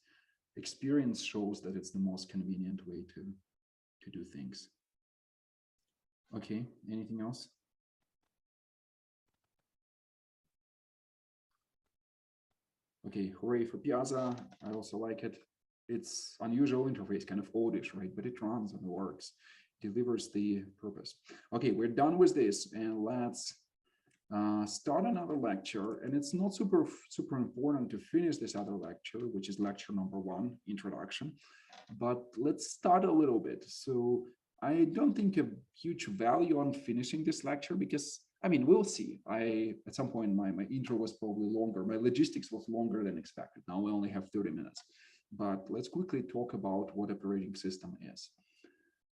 Speaker 1: experience shows that it's the most convenient way to do things. Okay, anything else? Okay, hooray for Piazza. I also like it. It's unusual interface, kind of oldish, right? But it runs and works, delivers the purpose. Okay, we're done with this, and let's start another lecture. And it's not super important to finish this other lecture, which is lecture number 1, introduction. But let's start a little bit. So I don't think a huge value on finishing this lecture, because I mean, we'll see. At some point, my intro was probably longer. My logistics was longer than expected. Now we only have 30 minutes. But let's quickly talk about what operating system is.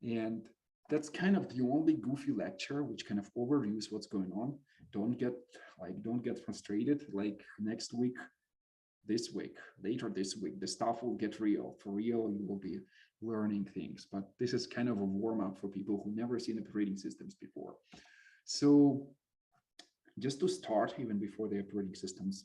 Speaker 1: And that's kind of the only goofy lecture which kind of overviews what's going on. Don't get frustrated. Like next week, later this week, the stuff will get real. For real, you will be learning things. But this is kind of a warm-up for people who never seen operating systems before. So just to start, even before the operating systems,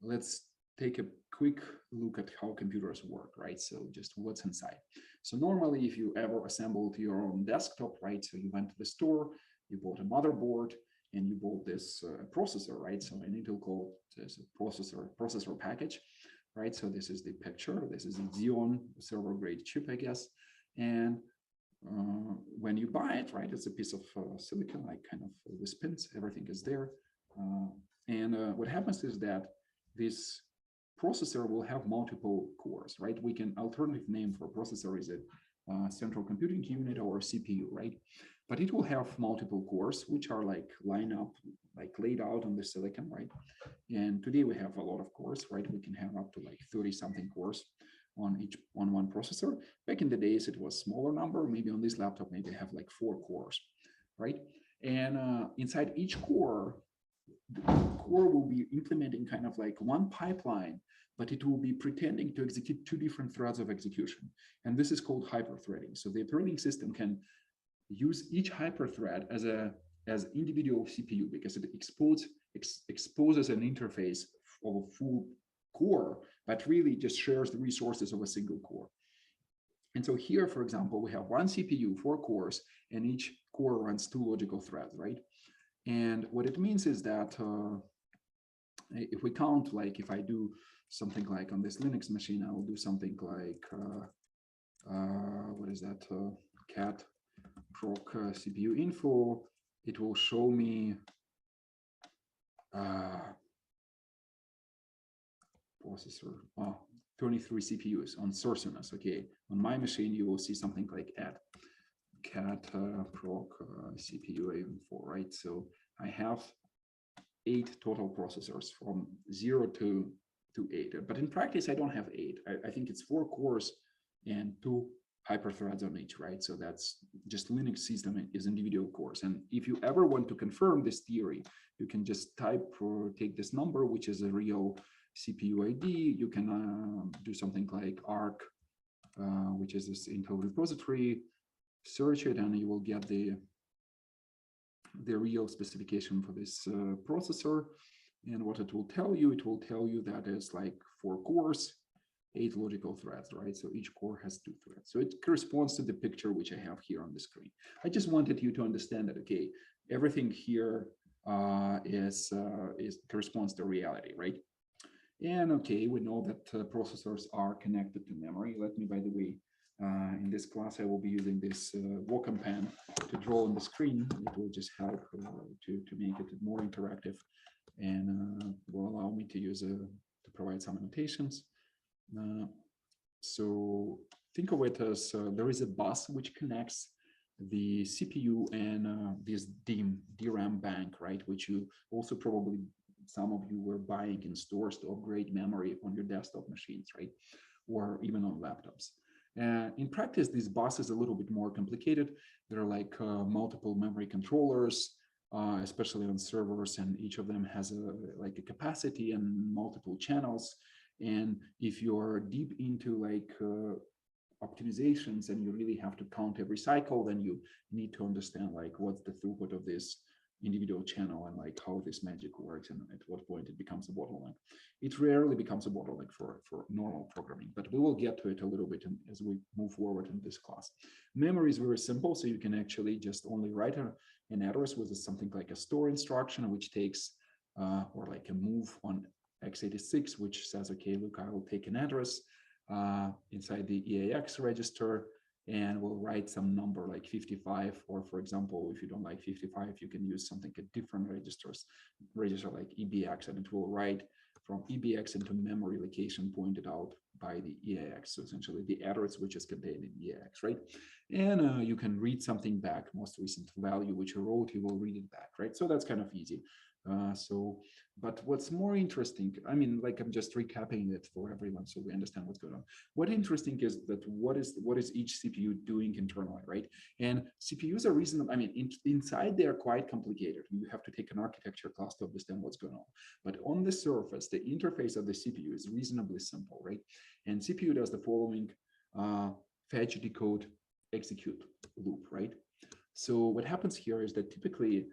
Speaker 1: let's take a quick look at how computers work, right? So just what's inside. So normally, if you ever assembled your own desktop, right? So you went to the store, you bought a motherboard, and you bought this processor, right? So an Intel called this processor package, right? So this is the picture. This is a Xeon server grade chip, I guess. And when you buy it, right, it's a piece of silicon, like kind of with pins, everything is there. What happens is that this processor will have multiple cores, right? We can alternative name for processor is a central computing unit or CPU, right? But it will have multiple cores, which are like lined up, like laid out on the silicon, right? And today we have a lot of cores, right? We can have up to like 30 something cores on one processor. Back in the days, it was smaller number. Maybe on this laptop, maybe I have like 4 cores, right? And inside each core, the core will be implementing kind of like one pipeline, but it will be pretending to execute 2 different threads of execution. And this is called hyperthreading. So the operating system can use each hyperthread as individual CPU because it exposes an interface of a full core, but really just shares the resources of a single core. And so here, for example, we have one CPU, 4 cores, and each core runs 2 logical threads, right? And what it means is that if we count, like if I do something like on this Linux machine, I will do something like, what is that, cat proc CPU info, it will show me processor, 23 CPUs on Sourcemas. Okay, on my machine, you will see something like add cat proc CPU info, right? So I have 8 total processors from 0 to 8. But in practice, I don't have 8. I think it's 4 cores and 2 hyperthreads on each, right? So that's just Linux system is individual cores. And if you ever want to confirm this theory, you can just type or take this number, which is a real CPU ID. You can do something like arc, which is this Intel repository, search it, and you will get the real specification for this processor. And what it will tell you that it's like 4 cores, 8 logical threads, right? So each core has 2 threads. So it corresponds to the picture which I have here on the screen. I just wanted you to understand that, okay, everything here corresponds to reality, right? And okay, we know that processors are connected to memory. Let me, by the way, in this class, I will be using this Wacom pen to draw on the screen. It will just help to make it more interactive and will allow me to use to provide some annotations. So think of it as there is a bus which connects the CPU and this DRAM bank, right? Which you also probably, some of you were buying in stores to upgrade memory on your desktop machines, right? Or even on laptops. In practice, this bus is a little bit more complicated. There are like multiple memory controllers, especially on servers, and each of them has like a capacity and multiple channels. And if you're deep into like optimizations and you really have to count every cycle, then you need to understand like what's the throughput of this individual channel and like how this magic works and at what point it becomes a bottleneck. It rarely becomes a bottleneck for normal programming, but we will get to it a little bit as we move forward in this class. Memory is very simple, so you can actually just only write an address with something like a store instruction, which takes, or like a move on x86, which says, okay, look, I will take an address inside the EAX register, and we'll write some number like 55, or for example, if you don't like 55, you can use something at different register like EBX, and it will write from EBX into memory location pointed out by the EAX. So essentially the address which is contained in EAX, right? And you can read something back, most recent value which you wrote, you will read it back, right? So that's kind of easy. But what's more interesting, I mean, like I'm just recapping it for everyone so we understand what's going on. What interesting is that what is each CPU doing internally, right? And CPUs are reasonable. I mean, inside they are quite complicated. You have to take an architecture class to understand what's going on. But on the surface, the interface of the CPU is reasonably simple, right? And CPU does the following fetch, decode, execute loop, right? So what happens here is that typically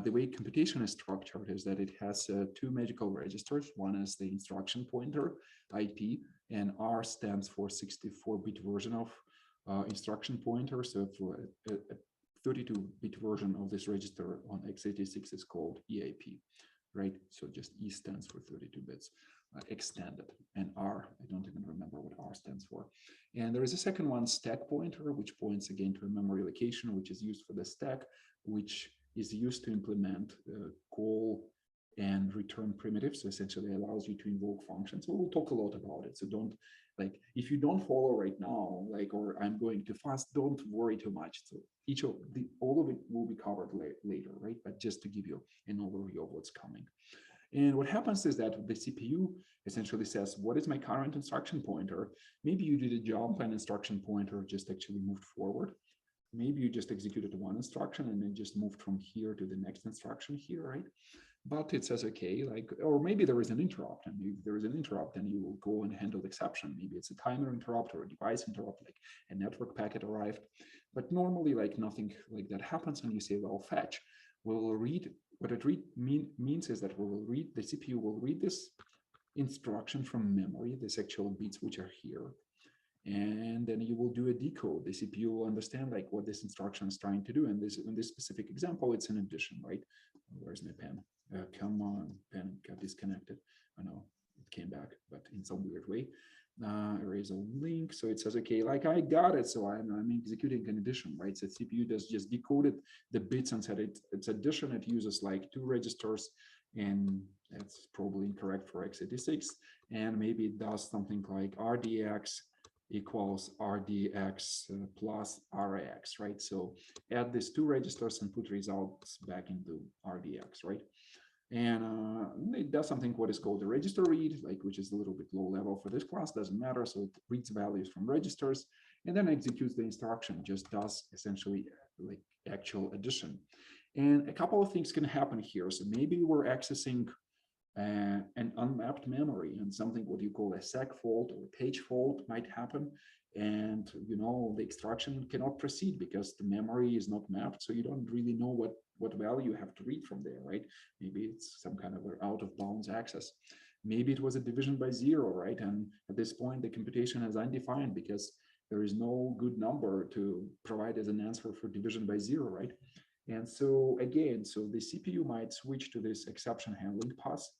Speaker 1: the way computation is structured is that it has 2 magical registers. One is the instruction pointer, IP, and R stands for 64-bit version of instruction pointer. So for a 32-bit version of this register on x86 is called EIP, right? So just E stands for 32 bits. extended, and R, I don't even remember what R stands for. And there is a second one, stack pointer, which points again to a memory location, which is used for the stack, which is used to implement call and return primitives. So essentially allows you to invoke functions. So we'll talk a lot about it. So don't, like, if you don't follow right now, like, or I'm going too fast, don't worry too much. So all of it will be covered later, right? But just to give you an overview of what's coming. And what happens is that the CPU essentially says, what is my current instruction pointer? Maybe you did a jump and instruction pointer just actually moved forward. Maybe you just executed one instruction and then just moved from here to the next instruction here, right? But it says, okay, like, or maybe there is an interrupt, and if there is an interrupt, then you will go and handle the exception. Maybe it's a timer interrupt or a device interrupt, like a network packet arrived. But normally, like, nothing like that happens, and you say, well, fetch. We'll read, what it means is that the CPU will read this instruction from memory, this actual bits which are here. And then you will do a decode. The CPU will understand like what this instruction is trying to do. And in this specific example, it's an addition, right? Where's my pen? Come on, pen got disconnected. I know it came back, but in some weird way. Erase a link. So it says, okay, like I got it. So I'm executing an addition, right? So CPU does just decoded the bits and said it's addition. It uses like 2 registers, and that's probably incorrect for x86. And maybe it does something like RDX equals RDX plus RX, right? So add these 2 registers and put results back into RDX, right? And it does something what is called a register read, like, which is a little bit low level for this class, doesn't matter. So it reads values from registers and then executes the instruction, just does essentially like actual addition. And a couple of things can happen here. So maybe we're accessing an unmapped memory, and something what you call a seg fault or a page fault might happen. And the extraction cannot proceed because the memory is not mapped, so you don't really know what value you have to read from there, right? Maybe it's some kind of an out of bounds access. Maybe it was a division by 0, right? And at this point, the computation is undefined because there is no good number to provide as an answer for division by 0, right? And so again, so the CPU might switch to this exception handling pass,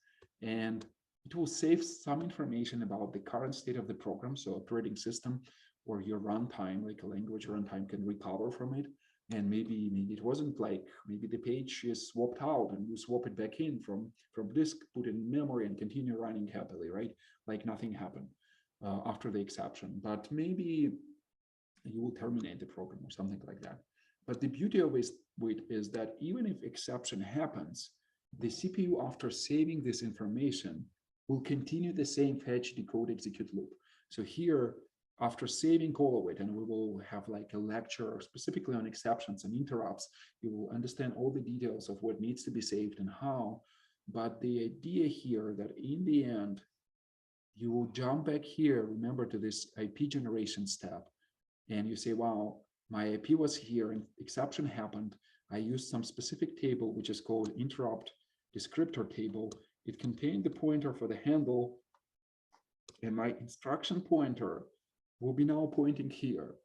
Speaker 1: and it will save some information about the current state of the program. So operating system or your runtime, like a language runtime, can recover from it. And maybe it wasn't like, maybe the page is swapped out and you swap it back in from disk, put it in memory and continue running happily, right? Like nothing happened after the exception. But maybe you will terminate the program or something like that. But the beauty of it is that even if exception happens, the CPU, after saving this information, will continue the same fetch, decode, execute loop. So here, after saving all of it, and we will have like a lecture specifically on exceptions and interrupts, you will understand all the details of what needs to be saved and how. But the idea here that in the end, you will jump back here, remember, to this IP generation step, and you say, wow, my IP was here and exception happened. I used some specific table, which is called interrupt descriptor table. It contained the pointer for the handle, and my instruction pointer will be now pointing here.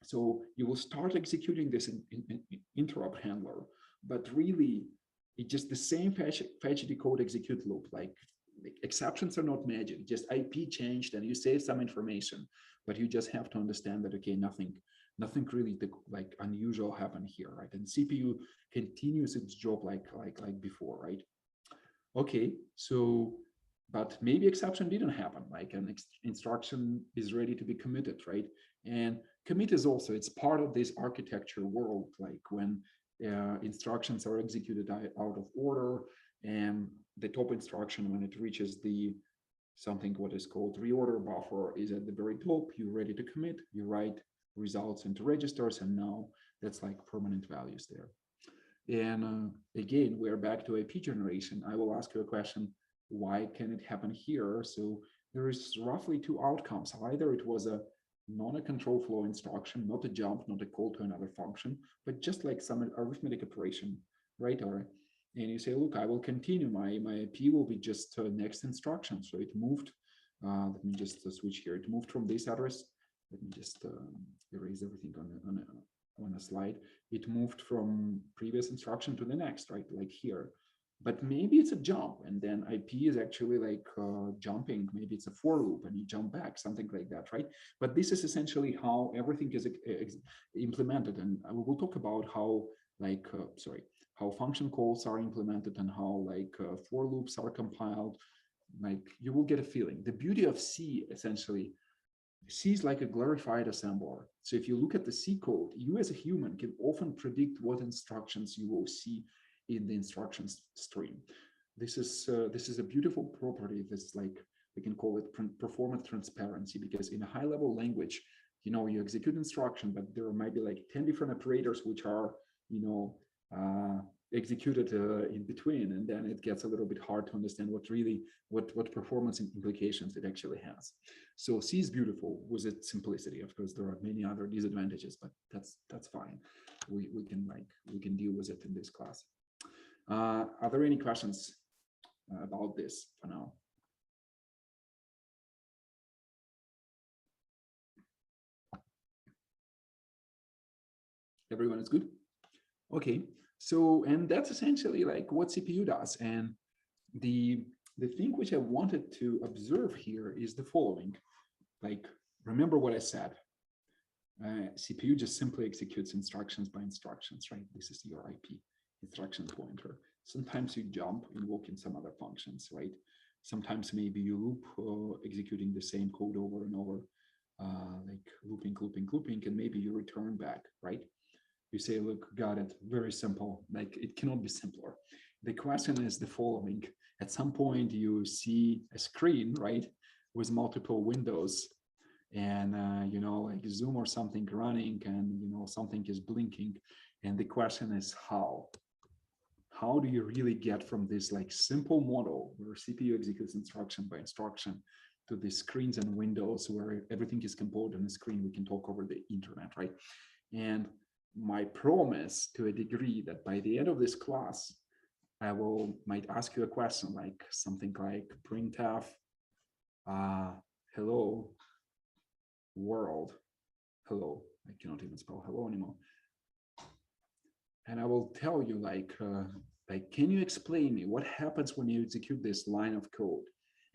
Speaker 1: So you will start executing this in interrupt handler, but really it's just the same fetch decode execute loop. Like exceptions are not magic, just IP changed and you save some information, but you just have to understand that, okay, nothing really like unusual happened here, right? And CPU continues its job like before, right? Okay, so but maybe exception didn't happen, like an instruction is ready to be committed, right? And commit is also, it's part of this architecture world, like when instructions are executed out of order, and the top instruction, when it reaches the something what is called reorder buffer, is at the very top. You're ready to commit, you write results into registers, and now that's like permanent values there. And again, we're back to IP generation. I will ask you a question: why can it happen here? So there is roughly 2 outcomes. Either it was not a control flow instruction, not a jump, not a call to another function, but just like some arithmetic operation, right? Or and you say, look, I will continue. My IP will be just next instruction. So it moved. Let me just switch here. It moved from this address. Let me just erase everything on a slide. It moved from previous instruction to the next, right? Like here. but maybe it's a jump, and then IP is actually like jumping. Maybe it's a for loop and you jump back, something like that, right? But this is essentially how everything is implemented, and we will talk about how like how function calls are implemented and how like for loops are compiled. Like you will get a feeling. The beauty of C, essentially, C is like a glorified assembler. So if you look at the C code, you as a human can often predict what instructions you will see in the instructions stream. This is a beautiful property that's like, we can call it performance transparency, because in a high level language, you know, you execute instruction, but there might be like 10 different operators which are, you know, executed in between, and then it gets a little bit hard to understand what performance implications it actually has. So C is beautiful with its simplicity. Of course, there are many other disadvantages, but that's fine. We can deal with it in this class. Are there any questions about this for now? Everyone is good? Okay. So, and that's essentially like what CPU does. And the thing which I wanted to observe here is the following. Like, remember what I said. CPU just simply executes instructions by instructions, right? This is your IP instruction pointer. Sometimes you jump, invoking some other functions, right? Sometimes maybe you loop, executing the same code over and over, like looping, and maybe you return back, right? You say, look, got it, very simple. Like, it cannot be simpler. The question is the following. At some point you see a screen, right, with multiple windows, and you know, like Zoom or something running, and you know, something is blinking, and the question is how do you really get from this like simple model where CPU executes instruction by instruction to the screens and windows where everything is composed on the screen? We can talk over the internet, right? And my promise, to a degree, that by the end of this class, I might ask you a question like something like printf hello world. Hello, I cannot even spell hello anymore. And I will tell you like, can you explain me what happens when you execute this line of code?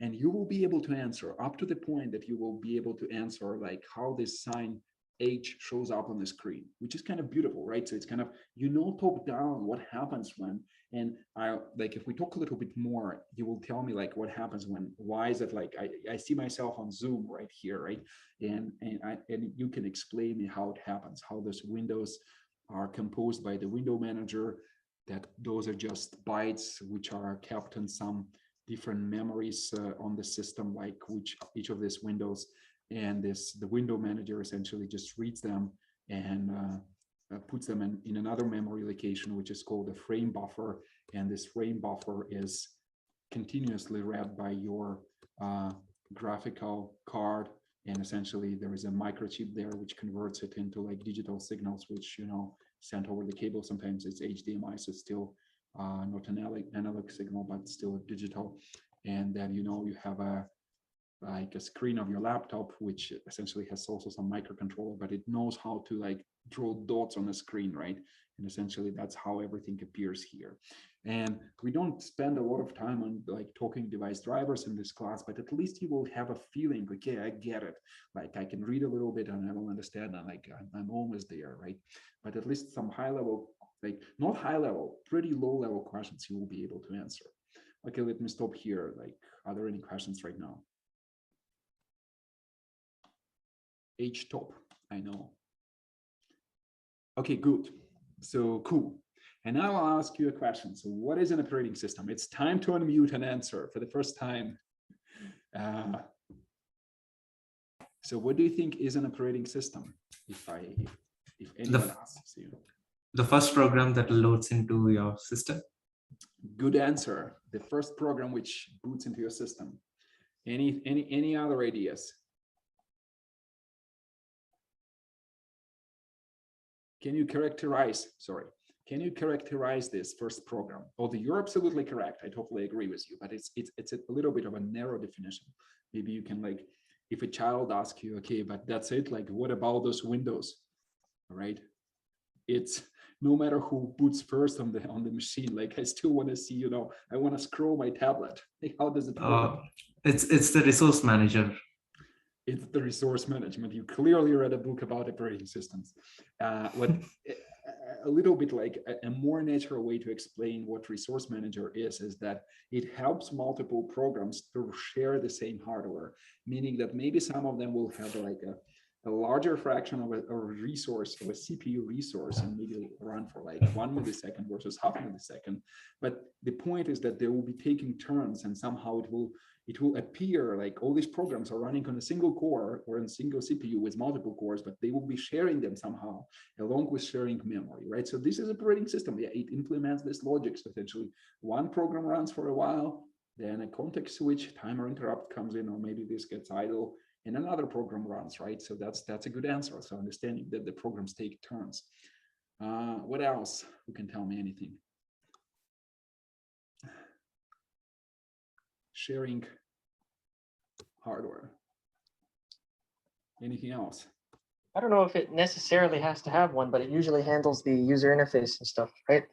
Speaker 1: And you will be able to answer up to the point that you will be able to answer like how this sign H shows up on the screen, which is kind of beautiful, right? So it's kind of, you know, top down what happens when, and I like, if we talk a little bit more, you will tell me like what happens when, why is it like, I see myself on Zoom right here, right? And you can explain me how it happens, how those windows are composed by the window manager, that those are just bytes which are kept in some different memories on the system, like which each of these windows, and the window manager essentially just reads them and puts them in another memory location, which is called a frame buffer. And this frame buffer is continuously read by your graphical card. And essentially there is a microchip there which converts it into like digital signals, which, you know, sent over the cable. Sometimes it's HDMI, so it's still not an analog signal, but still digital. And then, you know, you have a screen of your laptop, which essentially has also some microcontroller, but it knows how to like draw dots on the screen, right? And essentially that's how everything appears here. And we don't spend a lot of time on like talking device drivers in this class, but at least you will have a feeling, okay, I get it. Like I can read a little bit and I will understand, and like I'm almost there, right? But at least some high level, like not high level, pretty low level questions you will be able to answer. Okay, let me stop here. Like, are there any questions right now? H top, I know. Okay, good. So cool. And now I'll ask you a question. So what is an operating system? It's time to unmute and answer for the first time. So what do you think is an operating system? If anyone asks you.
Speaker 2: The first program that loads into your system.
Speaker 1: Good answer. The first program which boots into your system. Any other ideas? Can you characterize this first program? Although you're absolutely correct, I totally agree with you, but it's a little bit of a narrow definition. Maybe you can, like, if a child asks you, okay, but that's it, like, what about those windows? All right, it's no matter who boots first on the machine. Like I still want to see, you know, I want to scroll my tablet. Like, how does it work?
Speaker 2: It's the resource manager.
Speaker 1: It's the resource management. You clearly read a book about operating systems. What a little bit like a more natural way to explain what resource manager is that it helps multiple programs to share the same hardware, meaning that maybe some of them will have like a larger fraction of a resource, of a CPU resource, and maybe run for like 1 millisecond versus half millisecond. But the point is that they will be taking turns, and somehow it will appear like all these programs are running on a single core or on a single CPU with multiple cores, but they will be sharing them somehow along with sharing memory, right? So this is operating system. Yeah, it implements this logic. So essentially, one program runs for a while, then a context switch, timer interrupt comes in, or maybe this gets idle, and another program runs, right? So that's a good answer. So understanding that the programs take turns. What else? Who can tell me anything? Sharing hardware. Anything else?
Speaker 3: I don't know if it necessarily has to have one, but it usually handles the user interface and stuff, right?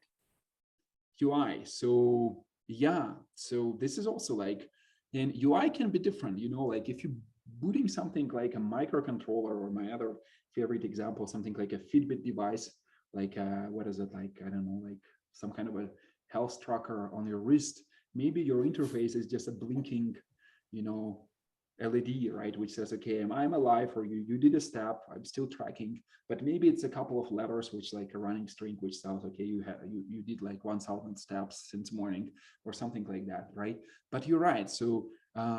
Speaker 1: UI. So yeah, so this is also like, and UI can be different, you know, like if you booting something like a microcontroller, or my other favorite example, something like a Fitbit device, like what is it, like, I don't know, like some kind of a health tracker on your wrist. Maybe your interface is just a blinking, you know, LED, right, which says, okay, I'm alive, or you did a step, I'm still tracking. But maybe it's a couple of levers, which like a running string, which tells, okay, you did like 1,000 steps since morning, or something like that, right? But you're right. So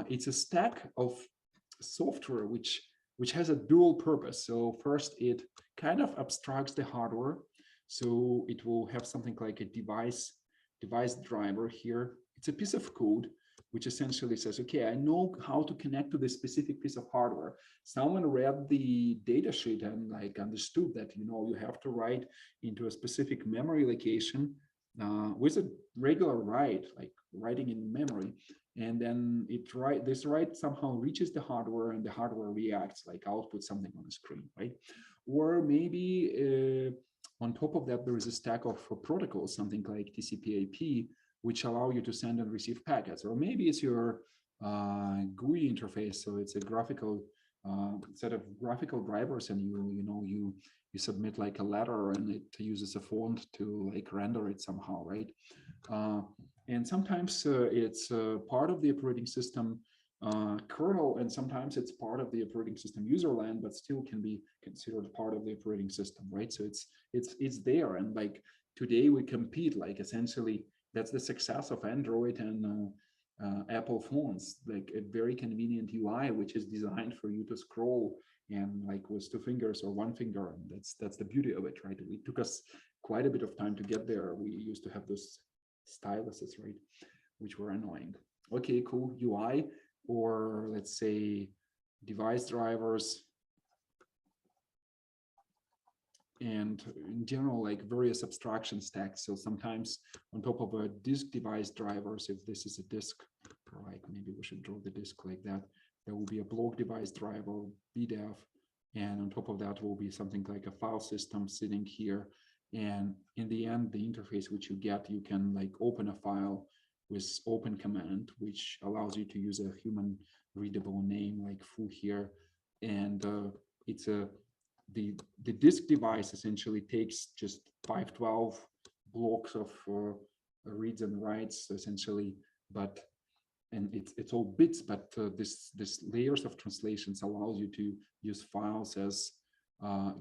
Speaker 1: it's a stack of software which has a dual purpose. So first, it kind of abstracts the hardware. So it will have something like a device driver here. It's a piece of code which essentially says, okay, I know how to connect to this specific piece of hardware. Someone read the data sheet and like understood that, you know, you have to write into a specific memory location with a regular write, like writing in memory. And then this write somehow reaches the hardware, and the hardware reacts, like output something on the screen, right? Or maybe on top of that, there is a stack of protocols, something like TCP/IP, which allow you to send and receive packets. Or maybe it's your GUI interface, so it's a graphical set of graphical drivers, and you submit like a letter, and it uses a font to like render it somehow, right? And sometimes it's part of the operating system kernel, and sometimes it's part of the operating system userland, but still can be considered part of the operating system, right? So it's there, and like today we compete, like essentially that's the success of Android and Apple phones, like a very convenient UI, which is designed for you to scroll and like with 2 fingers or 1 finger. And that's the beauty of it, right? It took us quite a bit of time to get there. We used to have those styluses, right, which were annoying. Okay, cool. UI, or let's say device drivers, and in general, like various abstraction stacks. So sometimes on top of a disk device drivers, if this is a disk, or like maybe we should draw the disk like that, there will be a block device driver, BDEV, and on top of that will be something like a file system sitting here. And in the end, the interface which you get, you can like open a file with open command, which allows you to use a human readable name like foo here. And it's the disk device essentially takes just 512 blocks of reads and writes essentially, and it's all bits, but this layers of translations allows you to use files as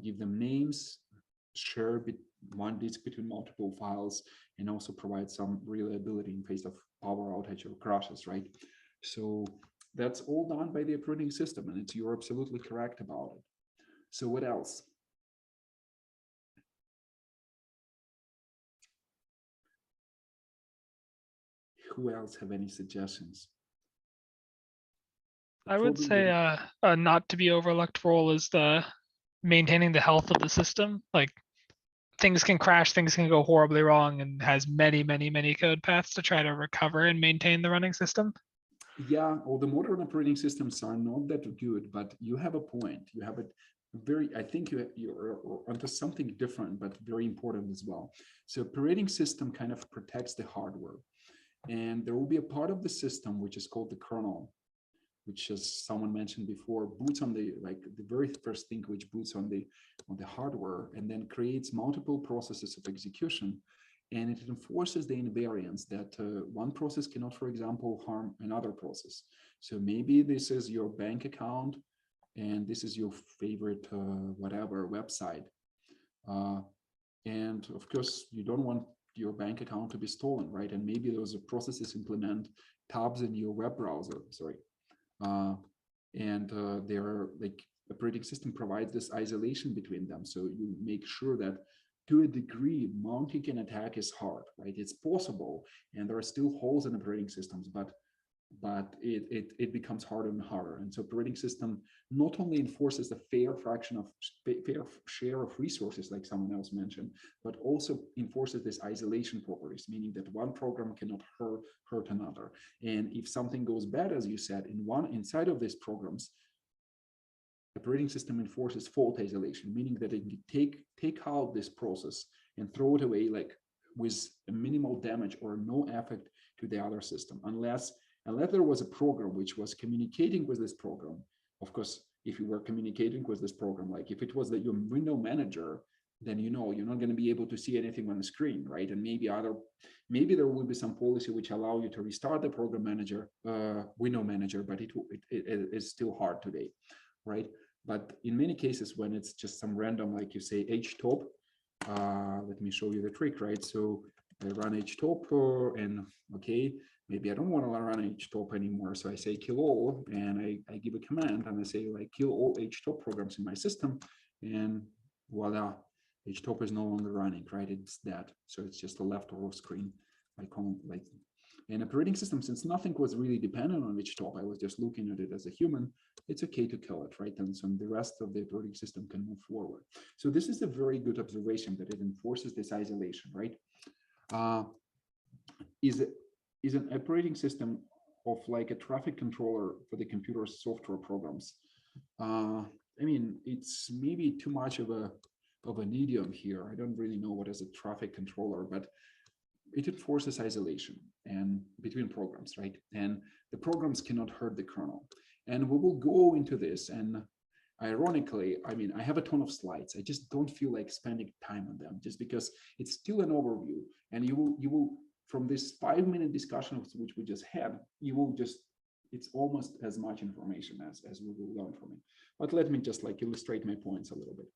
Speaker 1: give them names, share one disk between multiple files, and also provide some reliability in case of power outage or crashes, right? So that's all done by the operating system, and you're absolutely correct about it. So what else? Who else have any suggestions?
Speaker 4: I would say a not to be overlooked role is the maintaining the health of the system. Like things can crash, things can go horribly wrong, and has many code paths to try to recover and maintain the running system.
Speaker 1: Yeah, all the modern operating systems are not that good, but you have a point. You have it. I think you're onto something different, but very important as well. So operating system kind of protects the hardware, and there will be a part of the system which is called the kernel, which, as someone mentioned before, boots on the very first thing which boots on the hardware, and then creates multiple processes of execution, and it enforces the invariance that one process cannot, for example, harm another process. So maybe this is your bank account, and this is your favorite whatever website, and of course you don't want your bank account to be stolen, right? And maybe those processes implement tabs in your web browser, sorry, and their operating system provides this isolation between them, so you make sure that to a degree mounting an attack is hard, right? It's possible, and there are still holes in operating systems, but it becomes harder and harder. And so operating system not only enforces a fair share of resources, like someone else mentioned, but also enforces this isolation properties, meaning that one program cannot hurt another. And if something goes bad, as you said, inside of these programs, operating system enforces fault isolation, meaning that it can take out this process and throw it away with a minimal damage or no effect to the other system, unless there was a program which was communicating with this program. Of course, if you were communicating with this program, like if it was your window manager, then you're not going to be able to see anything on the screen, right? And maybe there will be some policy which allow you to restart the program manager, window manager, but it is still hard today, right? But in many cases, when it's just some random, like you say, htop, let me show you the trick, right? So I run htop, and okay, maybe I don't want to run htop anymore. So I say kill all, and I give a command, and I say kill all htop programs in my system, and voila, htop is no longer running, right? It's dead. So it's just a left of screen icon, an operating system, since nothing was really dependent on htop, I was just looking at it as a human, it's okay to kill it, right? And so the rest of the operating system can move forward. So this is a very good observation, that it enforces this isolation, right? Is an operating system of a traffic controller for the computer's software programs. I mean, it's maybe too much of an idiom here. I don't really know what is a traffic controller, but it enforces isolation and between programs, right? And the programs cannot hurt the kernel. And we will go into this. And ironically, I mean, I have a ton of slides. I just don't feel like spending time on them, just because it's still an overview. And you will from this 5-minute discussion which we just had, it's almost as much information as we will learn from it. But let me just illustrate my points a little bit.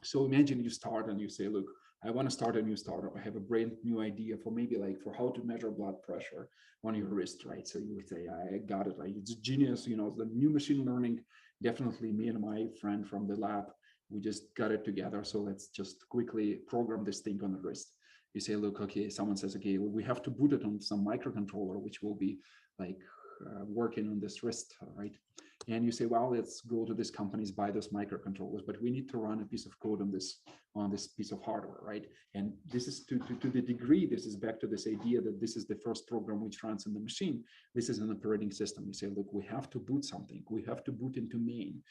Speaker 1: So imagine you start and you say, look, I want to start a new startup. I have a brand new idea for maybe for how to measure blood pressure on your wrist, right? So you would say, I got it, right? It's genius, the new machine learning, definitely me and my friend from the lab, we just got it together. So let's just quickly program this thing on the wrist. You say, look, okay, someone says, okay, well, we have to boot it on some microcontroller, which will be working on this wrist, right? And you say, well, let's go to these companies, buy those microcontrollers, but we need to run a piece of code on this piece of hardware, right? And this is to the degree, this is back to this idea that this is the first program which runs in the machine. This is an operating system. You say, look, we have to boot something. We have to boot into main.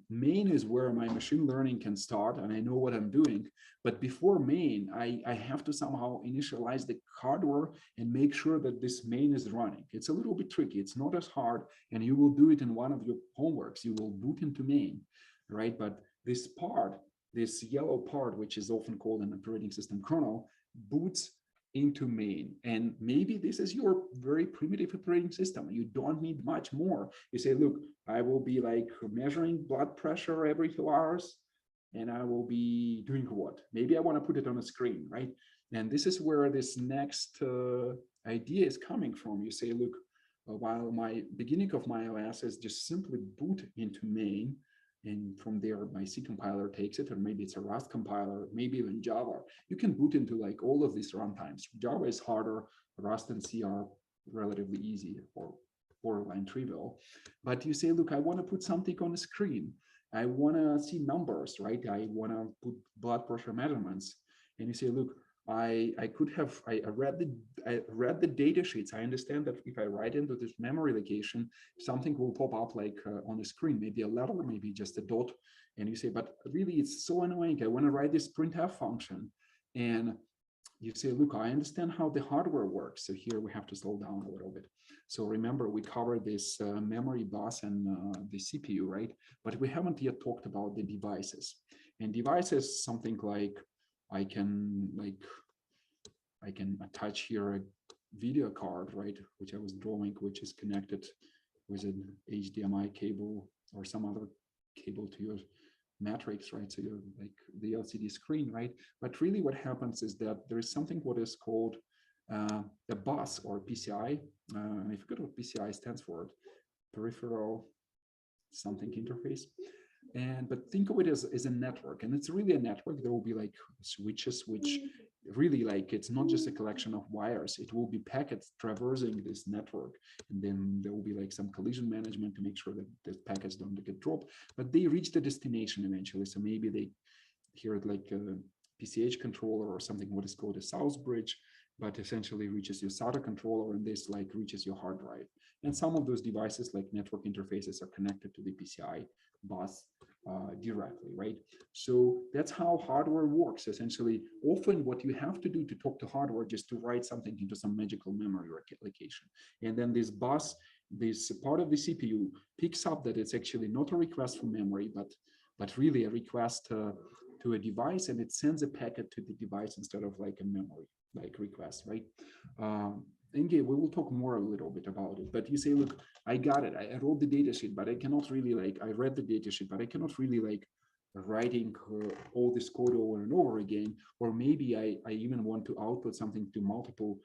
Speaker 1: Main is where my machine learning can start, and I know what I'm doing. But before main, I have to somehow initialize the hardware and make sure that this main is running. It's a little bit tricky. It's not as hard, and you will do it in one of your homeworks. You will boot into main, right? But this part, this yellow part, which is often called an operating system kernel, boots into main. And maybe this is your very primitive operating system. You don't need much more. You say, look, I will be measuring blood pressure every 2 hours, and I will be doing what? Maybe I want to put it on a screen, right? And this is where this next idea is coming from. You say, look, while my beginning of my OS is just simply boot into main, and from there my C compiler takes it, or maybe it's a Rust compiler, maybe even Java. You can boot into all of these runtimes. Java is harder, Rust and C are relatively easy or borderline trivial. But you say, look, I want to put something on the screen. I want to see numbers, right? I want to put blood pressure measurements. And you say, look, I read the data sheets. I understand that if I write into this memory location, something will pop up on the screen, maybe a letter, maybe just a dot, And you say, but really, it's so annoying. I want to write this printf function. And you say, look, I understand how the hardware works. So here we have to slow down a little bit. So remember, we covered this memory bus and the CPU, right? But we haven't yet talked about the devices. And devices, something like I can attach here a video card, right? Which I was drawing, which is connected with an HDMI cable or some other cable to your matrix, right? So you're like the LCD screen, right? But really what happens is that there is something what is called a bus or PCI. And I forget what PCI stands for, peripheral something interface. But think of it as a network, and it's really a network. There will be like switches, which really like, it's not just a collection of wires. It will be packets traversing this network, and then there will be like some collision management to make sure that the packets don't get dropped, but they reach the destination eventually. So maybe they hear it like a PCH controller or something, what is called a south bridge, but essentially reaches your SATA controller, and this like reaches your hard drive. And some of those devices like network interfaces are connected to the PCI bus directly, right? So that's how hardware works. Essentially, often what you have to do to talk to hardware is to write something into some magical memory location. And then this bus, this part of the CPU picks up that it's actually not a request from memory, but really a request to a device, and it sends a packet to the device instead of like a memory like request, right? Again, we will talk more a little bit about it, but you say, look, I got it. I wrote the datasheet, but I cannot really like, I read the datasheet, but I cannot really like writing all this code over and over again. Or maybe I even want to output something to multiple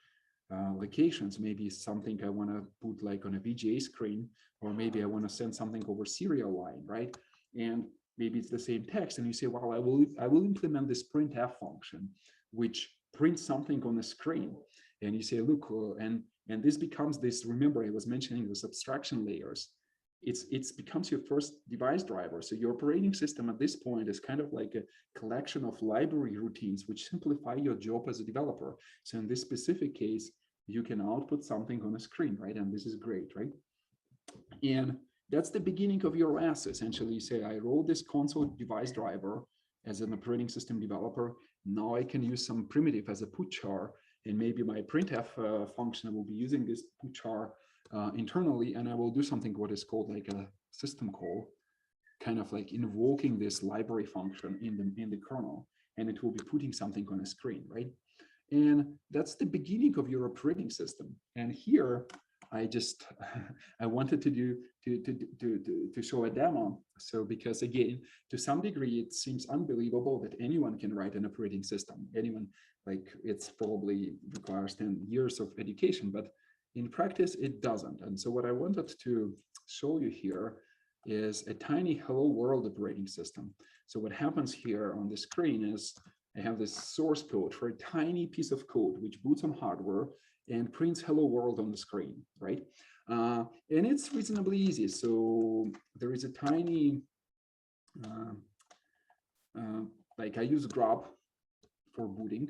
Speaker 1: locations. Maybe something I want to put like on a VGA screen, or maybe I want to send something over serial line, right? And maybe it's the same text, and you say, well, I will implement this printf function, which prints something on the screen. And you say, look, and this becomes this, remember I was mentioning this abstraction layers. It becomes your first device driver. So your operating system at this point is kind of like a collection of library routines which simplify your job as a developer. So in this specific case, you can output something on a screen, right? And this is great, right? And that's the beginning of your OS. Essentially, you say, I wrote this console device driver as an operating system developer. Now I can use some primitive as a putchar, and maybe my printf function will be using this putchar internally, and I will do something what is called like a system call, kind of like invoking this library function in the kernel, and it will be putting something on a screen, right? And that's the beginning of your operating system. And here I wanted to show a demo. So because again, to some degree, it seems unbelievable that anyone can write an operating system. Anyone, like it's probably requires 10 years of education, but in practice, it doesn't. And so what I wanted to show you here is a tiny hello world operating system. So what happens here on the screen is I have this source code for a tiny piece of code which boots on hardware and prints hello world on the screen, right? And it's reasonably easy. So there is a tiny, like I use grub for booting.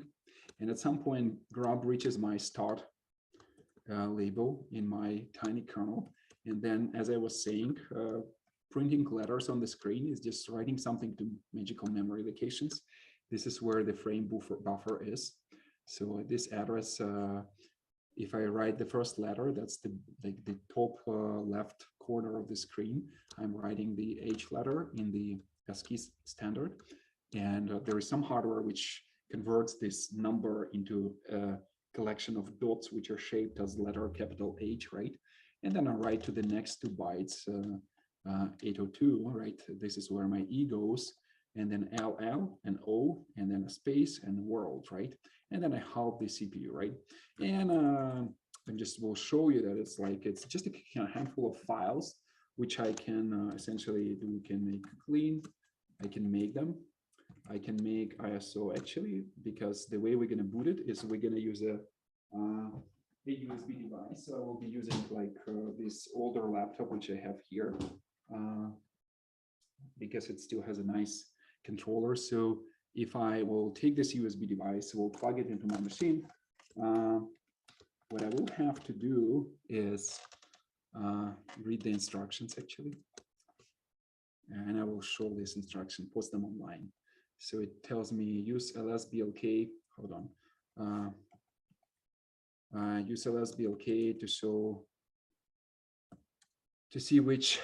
Speaker 1: And at some point, grub reaches my start label in my tiny kernel. And then, as I was saying, printing letters on the screen is just writing something to magical memory locations. This is where the frame buffer is. So this address, if I write the first letter, that's the top left corner of the screen. I'm writing the H letter in the ASCII standard. And there is some hardware which converts this number into a collection of dots which are shaped as letter capital H, right? And then I write to the next 2 bytes, 802, right? This is where my E goes, and then LL and O, and then a space and world, right? And then I halve the CPU, right? And I just will show you that it's just a handful of files which I can essentially do. Can make clean. I can make them. I can make ISO actually, because the way we're going to boot it is we're going to use a USB device. So I will be using like this older laptop which I have here, because it still has a nice controller. So if I will take this USB device, we'll plug it into my machine. What I will have to do is read the instructions actually. and I will show this instruction, post them online. So it tells me use LSBLK, hold on, use LSBLK to show, to see which,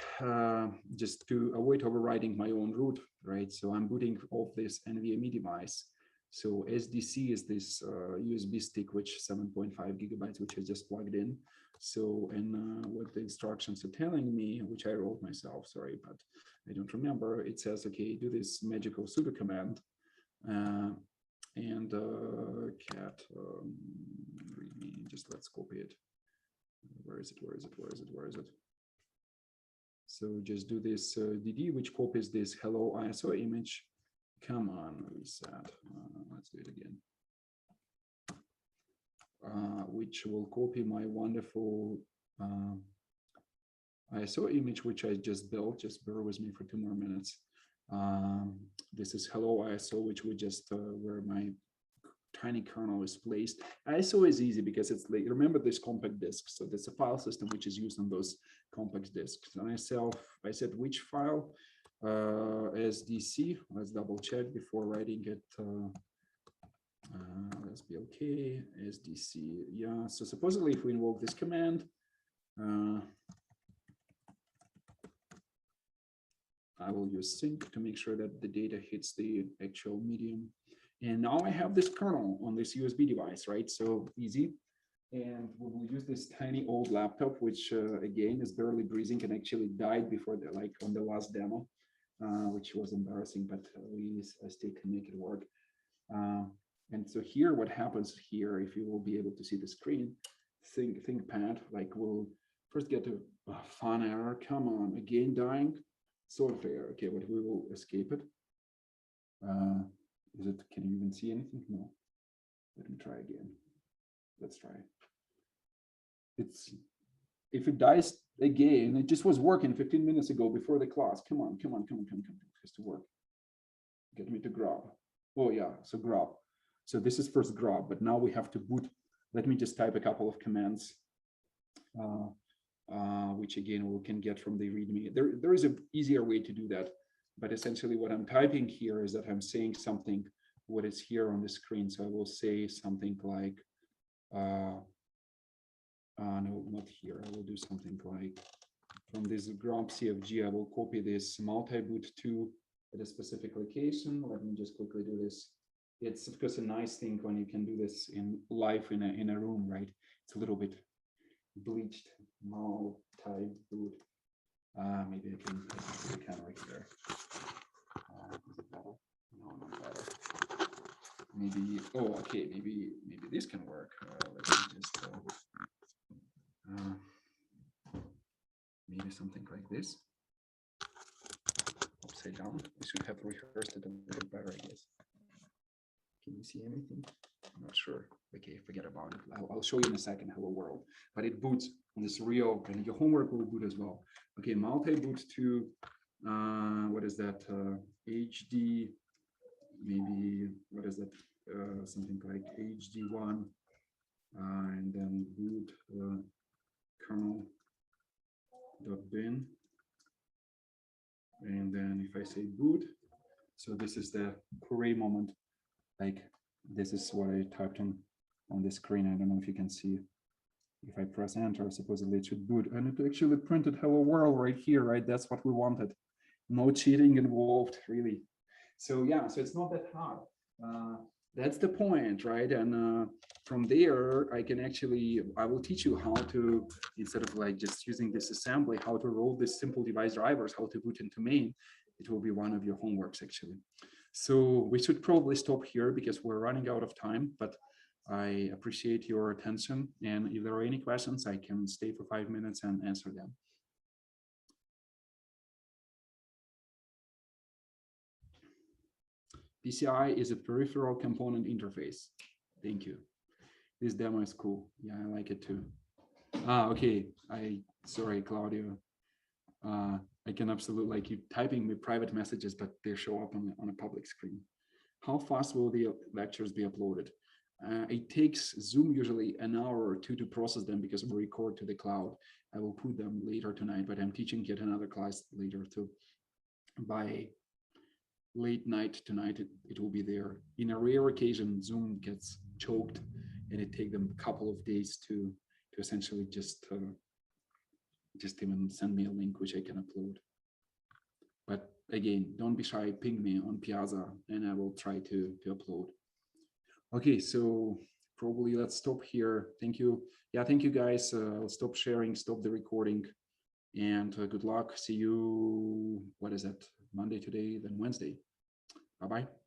Speaker 1: just to avoid overriding my own root, right? So I'm booting off this NVMe device. So SDC is this USB stick, which 7.5 gigabytes, which I just plugged in. So, and what the instructions are telling me, which I wrote myself, sorry, but I don't remember. It says, okay, do this magical sudo command, and cat readme, just let's copy it. Where is it? Where is it? Where is it? Where is it? So just do this DD, which copies this hello ISO image. Come on, reset. Let's do it again. Which will copy my wonderful ISO image, which I just built. Just bear with me for 2 more minutes. This is hello ISO, which we just where my tiny kernel is placed. ISO is easy because it's like, remember this compact disk. So there's a file system which is used on those compact disks. And I said which file, SDC. Let's double check before writing it. Let's be okay. SDC. Yeah. So supposedly, if we invoke this command, I will use sync to make sure that the data hits the actual medium. And now I have this kernel on this USB device, right? So easy. And we will use this tiny old laptop, which again is barely breathing and actually died before the, like on the last demo, which was embarrassing, but we still can make it work. And so here, what happens here, if you will be able to see the screen, ThinkPad, like we'll first get a fun error. Come on, again dying. Sort of error. Okay, but we will escape it. Is it? Can you even see anything? No. Let me try again. Let's try. It's if it dies again. It just was working 15 minutes ago before the class. Come on, come on, come on, come on, come on. It has to work. Get me to grab. Oh yeah, so grab. So this is first grab, but now we have to boot. Let me just type a couple of commands, which again we can get from the README. There is an easier way to do that, but essentially what I'm typing here is that I'm saying something what is here on the screen. So I will say something like, no, not here. I will do something like from this grub CFG, I will copy this multi-boot to at a specific location. Let me just quickly do this. It's of course a nice thing when you can do this in live in a room, right? It's a little bit bleached multi-boot. Maybe I can put it kind of right there. Is it better? No, not better. Maybe. Oh, okay. Maybe this can work. Let me just maybe something like this. Upside down. We should have rehearsed it a little better, I guess. Can you see anything? I'm not sure. Okay, forget about it. I'll show you in a second. Hello world. But it boots on this real, and your homework will boot as well. Okay, multi-boot to what is that? HD, maybe what is that? Something like HD1, and then boot kernel.bin. And then if I say boot, so this is the hooray moment. Like this is what I typed on the screen. I don't know if you can see. If I press enter, supposedly it should boot, and it actually printed hello world right here, right? That's what we wanted. No cheating involved, really. So yeah, so it's not that hard. That's the point, right? And from there, I will teach you how to, instead of like just using this assembly, how to roll this simple device drivers, how to boot into main. It will be one of your homeworks actually. So we should probably stop here because we're running out of time, but I appreciate your attention. And if there are any questions, I can stay for 5 minutes and answer them. PCI is a peripheral component interface. Thank you. This demo is cool. Yeah, I like it too. Okay. Sorry, Claudio. I can absolutely keep typing me private messages, but they show up on a public screen. How fast will the lectures be uploaded? It takes Zoom usually an hour or two to process them because we record to the cloud. I will put them later tonight, but I'm teaching yet another class later too. by late night tonight, it will be there. In a rare occasion, Zoom gets choked and it takes them a couple of days to essentially just even send me a link which I can upload. But again, don't be shy, ping me on Piazza and I will try to upload. Okay, so probably let's stop here. Thank you. Yeah, thank you guys. I'll stop sharing, stop the recording, and good luck. See you, what is it, Monday today, then Wednesday. Bye-bye.